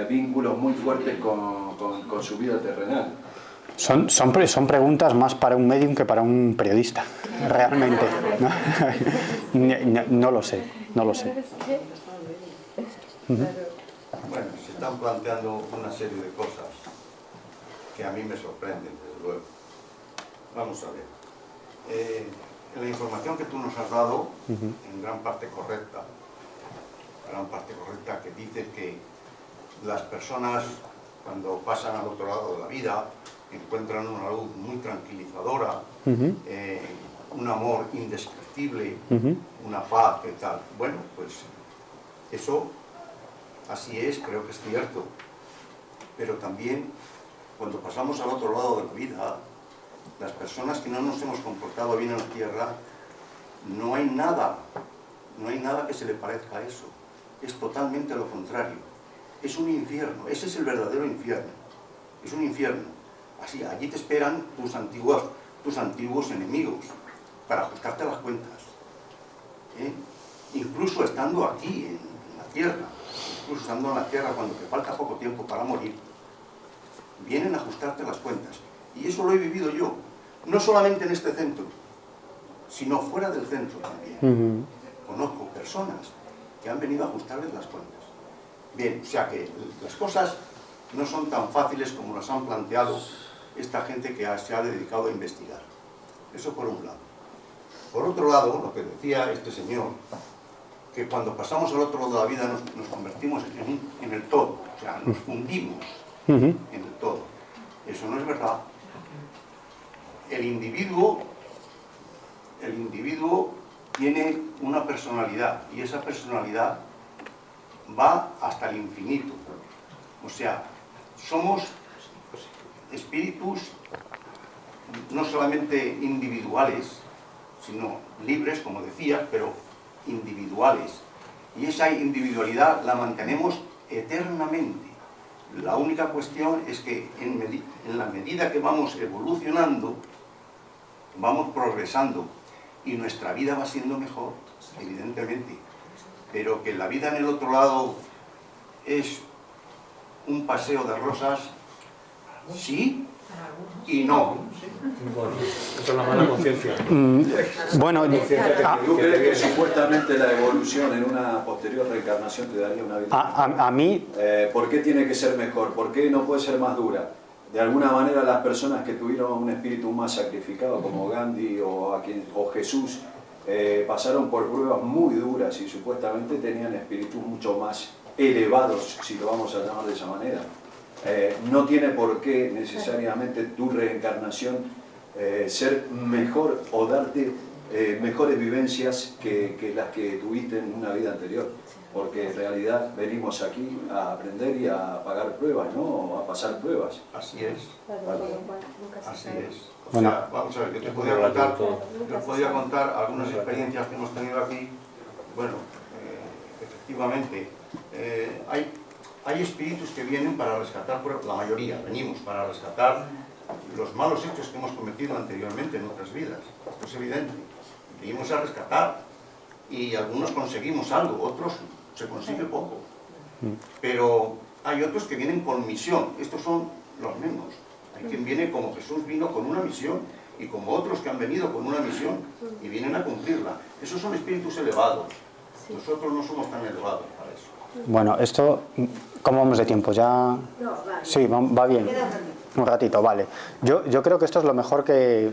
vínculos muy fuertes con su vida terrenal. Son preguntas más para un medium que para un periodista, realmente. No lo sé. Bueno, se están planteando una serie de cosas que a mí me sorprenden, desde luego. Vamos a ver. La información que tú nos has dado, en gran parte correcta, que dice que las personas, cuando pasan al otro lado de la vida, encuentran una luz muy tranquilizadora, un amor indescriptible, una paz y tal. Bueno, pues eso así es, creo que es cierto. Pero también, cuando pasamos al otro lado de la vida, las personas que no nos hemos comportado bien en la tierra, no hay nada que se le parezca a eso. Es totalmente lo contrario. Es un infierno, ese es el verdadero infierno. Es un infierno. Así, allí te esperan tus antiguos enemigos para ajustarte las cuentas. Incluso estando aquí, en la tierra, cuando te falta poco tiempo para morir, vienen a ajustarte las cuentas. Y eso lo he vivido yo, no solamente en este centro, sino fuera del centro también. Conozco personas que han venido a ajustarles las cuentas. Bien, o sea que las cosas no son tan fáciles como las han planteado esta gente que se ha dedicado a investigar. Eso por un lado. Por otro lado, lo que decía este señor, que cuando pasamos al otro lado de la vida nos convertimos en el todo, o sea, nos fundimos en el todo. Eso no es verdad. El individuo tiene una personalidad y esa personalidad va hasta el infinito. O sea, somos espíritus no solamente individuales, sino libres, como decías, pero individuales. Y esa individualidad la mantenemos eternamente. La única cuestión es que en la medida que vamos evolucionando, vamos progresando y nuestra vida va siendo mejor, evidentemente. Pero que la vida en el otro lado es un paseo de rosas, sí y no. Bueno, eso es la mala conciencia. Bueno, ¿Tú crees que supuestamente la evolución en una posterior reencarnación te daría una vida mejor? a mí... ¿Por qué tiene que ser mejor? ¿Por qué no puede ser más dura? De alguna manera las personas que tuvieron un espíritu más sacrificado, como Gandhi o Jesús, pasaron por pruebas muy duras y supuestamente tenían espíritus mucho más elevados, si lo vamos a llamar de esa manera. No tiene por qué necesariamente tu reencarnación ser mejor o darte mejores vivencias que las que tuviste en una vida anterior, porque en realidad venimos aquí a aprender y a pagar pruebas, ¿no? A pasar pruebas. Así es. Así es. O Bueno. sea, vamos a ver, yo te podría contar algunas experiencias que hemos tenido aquí. Bueno, efectivamente, hay espíritus que vienen para rescatar, la mayoría venimos para rescatar los malos hechos que hemos cometido anteriormente en otras vidas. Esto es evidente. Venimos a rescatar y algunos conseguimos algo, otros se consigue poco. Pero hay otros que vienen con misión. Estos son los menos. Hay quien viene como Jesús vino con una misión y como otros que han venido con una misión y vienen a cumplirla. Esos son espíritus elevados. Nosotros no somos tan elevados para eso. Bueno, esto, ¿cómo vamos de tiempo? ¿Ya? No, vale. Sí, va bien. Queda Un ratito, vale. Yo creo que esto es lo mejor que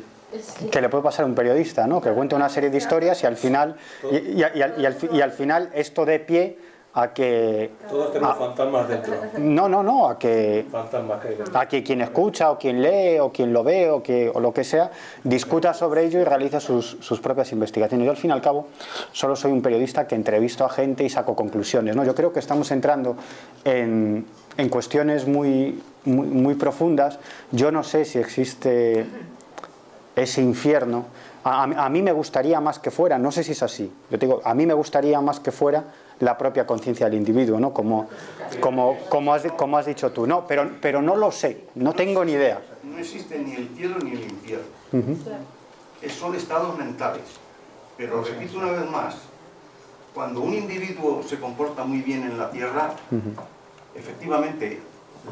le puede pasar a un periodista, ¿no? Que cuente una serie de historias y al final, y al final esto dé pie a que... Todos tenemos fantasmas dentro. No, a que... Fantasmas que hay dentro. A que quien escucha, o quien lee, o quien lo ve, o lo que sea, discuta sobre ello y realice sus propias investigaciones. Yo, al fin y al cabo, solo soy un periodista que entrevisto a gente y saco conclusiones, ¿no? Yo creo que estamos entrando en cuestiones muy profundas. Yo no sé si existe ese infierno. A mí me gustaría más que fuera, no sé si es así, yo te digo, a mí me gustaría más que fuera la propia conciencia del individuo, ¿no? Como has dicho tú, no, pero no lo sé, no tengo ni idea. No existe ni el cielo ni el infierno. Son estados mentales. Pero repito una vez más, cuando un individuo se comporta muy bien en la tierra, efectivamente,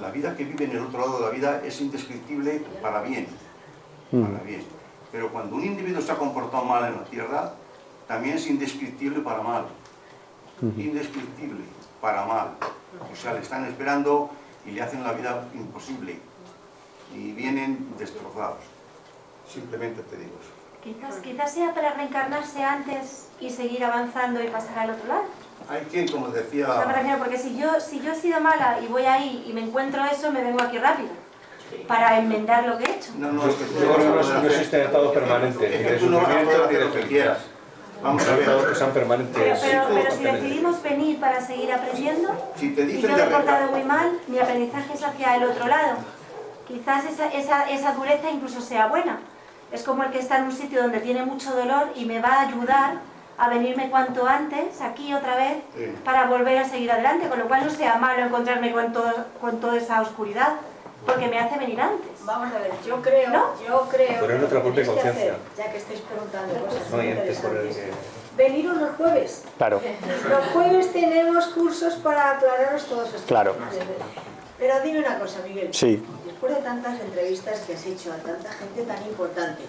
la vida que vive en el otro lado de la vida es indescriptible para bien. Para bien. Pero cuando un individuo se ha comportado mal en la tierra, también es indescriptible para mal. Indescriptible para mal. O sea, le están esperando y le hacen la vida imposible. Y vienen destrozados. Simplemente te digo eso. Quizás sea para reencarnarse antes y seguir avanzando y pasar al otro lado. Hay que, como decía... O sea, me refiero, porque si yo he sido mala y voy ahí y me encuentro eso, me vengo aquí rápido para enmendar lo que he hecho. No, es que Yo creo que no existen estados permanentes, ni de tú no sufrimiento puedes ni hacer de lo que felicidad. quieras. Vamos a Estados que ver. sean permanentes. Pero si decidimos venir para seguir aprendiendo Si te y dicen yo de me he portado arrancar- muy mal, mi aprendizaje es hacia el otro lado. Quizás esa dureza incluso sea buena. Es como el que está en un sitio donde tiene mucho dolor y me va a ayudar a venirme cuanto antes, aquí otra vez, para volver a seguir adelante, con lo cual no sea malo encontrarme con toda esa oscuridad, porque me hace venir antes. Vamos a ver, yo creo, ¿No? Pero es nuestra propia tenéis que conciencia. hacer, ya que estáis preguntando cosas No muy hay entes por el interesantes, que... veniros los jueves. Claro, Los jueves tenemos cursos para aclararos todos estos Claro. temas. Pero dime una cosa, Miguel. sí. Después de tantas entrevistas que has hecho a tanta gente tan importante,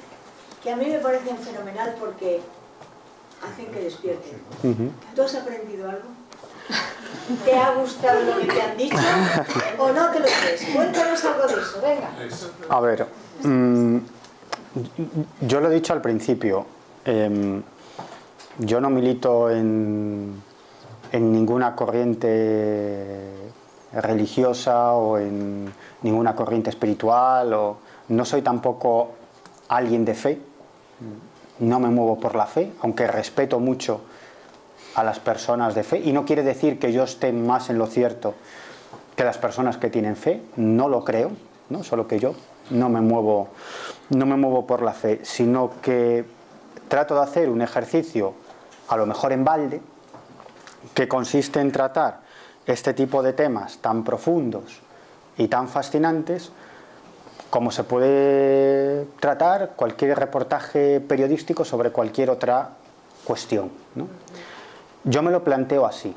que a mí me parecen fenomenal porque hacen que despierten. ¿Tú has aprendido algo? ¿Te ha gustado lo que te han dicho? ¿O no te lo crees? Cuéntanos algo de eso, venga. A ver, yo lo he dicho al principio, yo no milito en ninguna corriente religiosa o en ninguna corriente espiritual, o no soy tampoco alguien de fe, no me muevo por la fe, aunque respeto mucho a las personas de fe, y no quiere decir que yo esté más en lo cierto que las personas que tienen fe, no lo creo, ¿no? Solo que yo no me muevo por la fe, sino que trato de hacer un ejercicio, a lo mejor en balde, que consiste en tratar este tipo de temas tan profundos y tan fascinantes como se puede tratar cualquier reportaje periodístico sobre cualquier otra cuestión, ¿no? Yo me lo planteo así.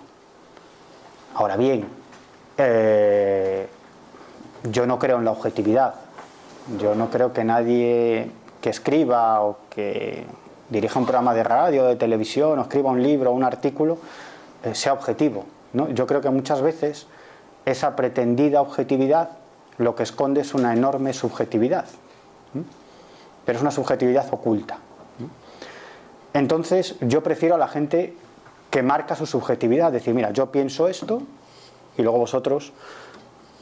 Ahora bien, yo no creo en la objetividad. Yo no creo que nadie que escriba o que dirija un programa de radio, de televisión, o escriba un libro o un artículo, sea objetivo, ¿no? Yo creo que muchas veces esa pretendida objetividad lo que esconde es una enorme subjetividad, ¿sí? Pero es una subjetividad oculta, ¿sí? Entonces yo prefiero a la gente que marca su subjetividad, decir, mira, yo pienso esto y luego vosotros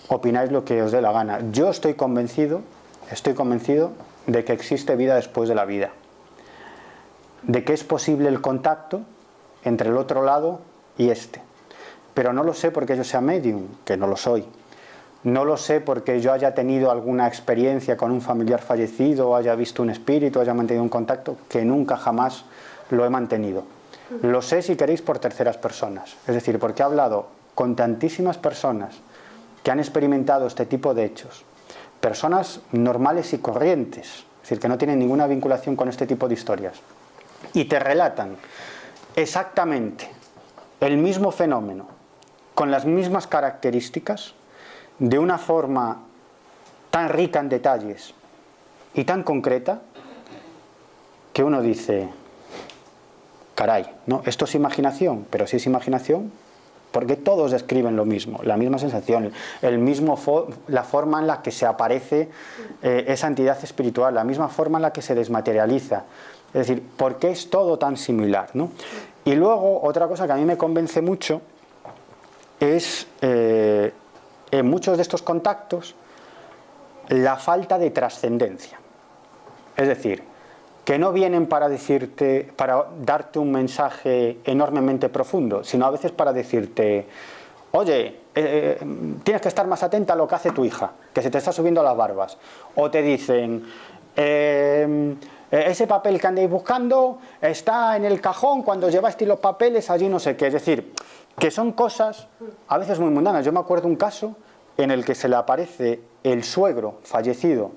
opináis lo que os dé la gana. Yo estoy convencido de que existe vida después de la vida, de que es posible el contacto entre el otro lado y este, pero no lo sé porque yo sea medium, que no lo soy. No lo sé porque yo haya tenido alguna experiencia con un familiar fallecido, o haya visto un espíritu, o haya mantenido un contacto, que nunca jamás lo he mantenido. Lo sé, si queréis, por terceras personas. Es decir, porque he hablado con tantísimas personas que han experimentado este tipo de hechos. Personas normales y corrientes, es decir, que no tienen ninguna vinculación con este tipo de historias. Y te relatan exactamente el mismo fenómeno, con las mismas características, de una forma tan rica en detalles y tan concreta, que uno dice, caray, ¿no? Esto es imaginación, pero si es imaginación, porque todos describen lo mismo, la misma sensación, la forma en la que se aparece esa entidad espiritual, la misma forma en la que se desmaterializa. Es decir, ¿por qué es todo tan similar, ¿no? Y luego, otra cosa que a mí me convence mucho es, en muchos de estos contactos, la falta de trascendencia. Es decir, que no vienen para decirte, para darte un mensaje enormemente profundo, sino a veces para decirte, oye, tienes que estar más atenta a lo que hace tu hija, que se te está subiendo las barbas. O te dicen, ese papel que andéis buscando está en el cajón cuando llevasteis los papeles allí no sé qué. Es decir, que son cosas a veces muy mundanas. Yo me acuerdo de un caso en el que se le aparece el suegro fallecido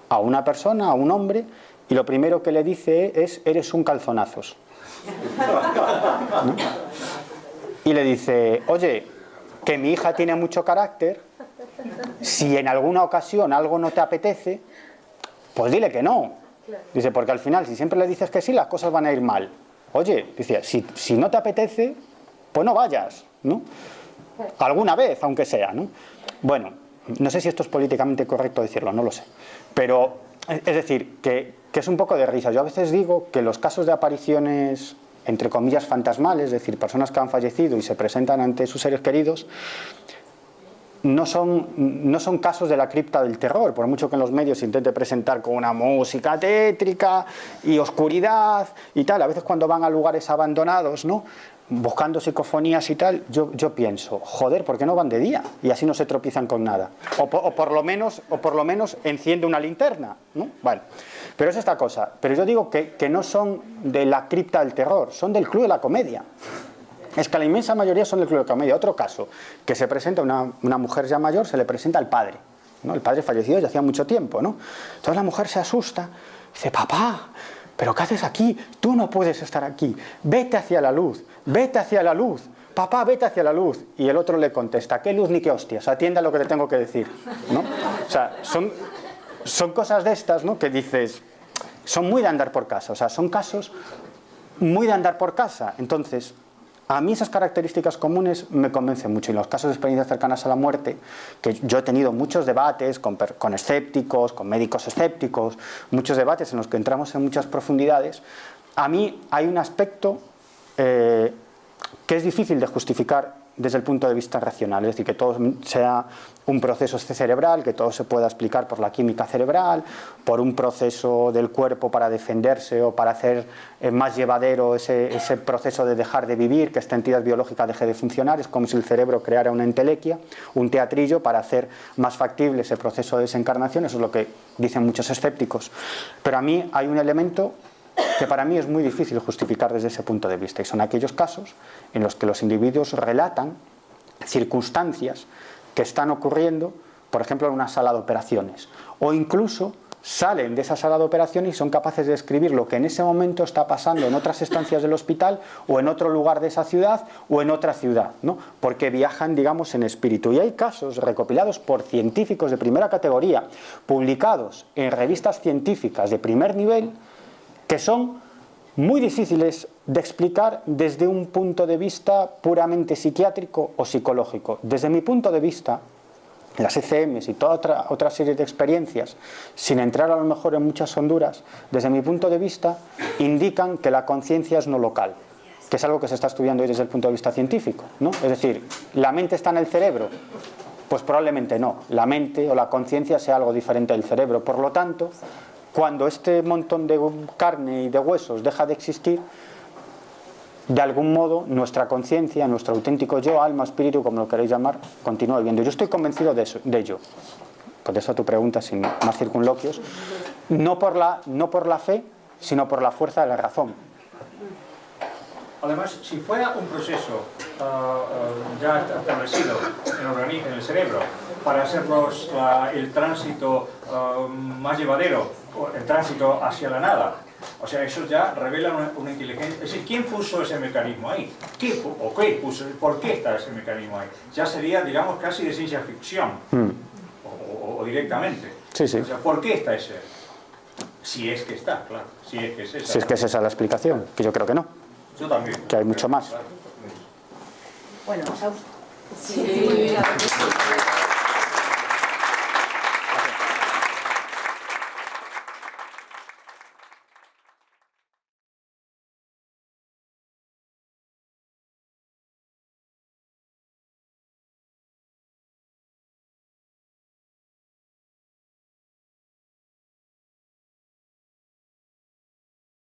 a una persona, a un hombre, y lo primero que le dice es, eres un calzonazos, ¿no? Y le dice, oye, que mi hija tiene mucho carácter, si en alguna ocasión algo no te apetece, pues dile que no. Dice, porque al final, si siempre le dices que sí, las cosas van a ir mal. Oye, dice, si no te apetece, pues no vayas, ¿no? Alguna vez, aunque sea, ¿no? Bueno, no sé si esto es políticamente correcto decirlo, no lo sé. Pero, es decir, que es un poco de risa. Yo a veces digo que los casos de apariciones, entre comillas, fantasmales, es decir, personas que han fallecido y se presentan ante sus seres queridos, no son casos de la cripta del terror, por mucho que en los medios se intente presentar con una música tétrica y oscuridad y tal. A veces cuando van a lugares abandonados, ¿no?, buscando psicofonías y tal, yo pienso, joder, ¿por qué no van de día? Y así no se tropiezan con nada. O por lo menos enciende una linterna, ¿no? Vale. Pero es esta cosa. Pero yo digo que no son de la cripta del terror, son del Club de la Comedia. Es que la inmensa mayoría son del Club de la Comedia. Otro caso, que se presenta una mujer ya mayor, se le presenta al padre, ¿no? El padre fallecido ya hacía mucho tiempo, ¿no? Entonces la mujer se asusta, dice, papá, ¿pero qué haces aquí? Tú no puedes estar aquí. Vete hacia la luz, vete hacia la luz. Papá, vete hacia la luz. Y el otro le contesta, ¿qué luz ni qué hostias? Atienda lo que te tengo que decir, ¿no? O sea, son cosas de estas, ¿no?, que dices, son muy de andar por casa. O sea, son casos muy de andar por casa. Entonces, a mí esas características comunes me convencen mucho. Y los casos de experiencias cercanas a la muerte, que yo he tenido muchos debates con escépticos, con médicos escépticos, muchos debates en los que entramos en muchas profundidades, a mí hay un aspecto que es difícil de justificar desde el punto de vista racional, es decir, que todo sea un proceso cerebral, que todo se pueda explicar por la química cerebral, por un proceso del cuerpo para defenderse o para hacer más llevadero ese proceso de dejar de vivir, que esta entidad biológica deje de funcionar. Es como si el cerebro creara una entelequia, un teatrillo para hacer más factible ese proceso de desencarnación. Eso es lo que dicen muchos escépticos. Pero a mí hay un elemento que para mí es muy difícil justificar desde ese punto de vista, y son aquellos casos en los que los individuos relatan circunstancias que están ocurriendo, por ejemplo, en una sala de operaciones, o incluso salen de esa sala de operaciones y son capaces de describir lo que en ese momento está pasando en otras estancias del hospital o en otro lugar de esa ciudad o en otra ciudad, ¿no? Porque viajan, digamos, en espíritu. Y hay casos recopilados por científicos de primera categoría, publicados en revistas científicas de primer nivel, que son muy difíciles de explicar desde un punto de vista puramente psiquiátrico o psicológico. Desde mi punto de vista, las ECMs y toda otra serie de experiencias, sin entrar a lo mejor en muchas honduras, desde mi punto de vista, indican que la conciencia es no local, que es algo que se está estudiando hoy desde el punto de vista científico, ¿no? Es decir, ¿la mente está en el cerebro? Pues probablemente no. La mente o la conciencia sea algo diferente del cerebro. Por lo tanto, cuando este montón de carne y de huesos deja de existir, de algún modo nuestra conciencia, nuestro auténtico yo, alma, espíritu, como lo queréis llamar, continúa viviendo. Yo estoy convencido de ello. Por eso tu pregunta, sin más circunloquios, no por la fe, sino por la fuerza de la razón. Además, si fuera un proceso ya establecido en el organismo, en el cerebro, para hacernos el tránsito más llevadero, el tránsito hacia la nada, o sea, eso ya revela una inteligencia. Es decir, ¿quién puso ese mecanismo ahí? ¿Por qué está ese mecanismo ahí? Ya sería, digamos, casi de ciencia ficción, o directamente. Sí, sí. O sea, ¿por qué está ese? Si es que está, claro. Si es que es esa la explicación, que yo creo que no. Yo también. Que hay mucho más. Bueno, sí.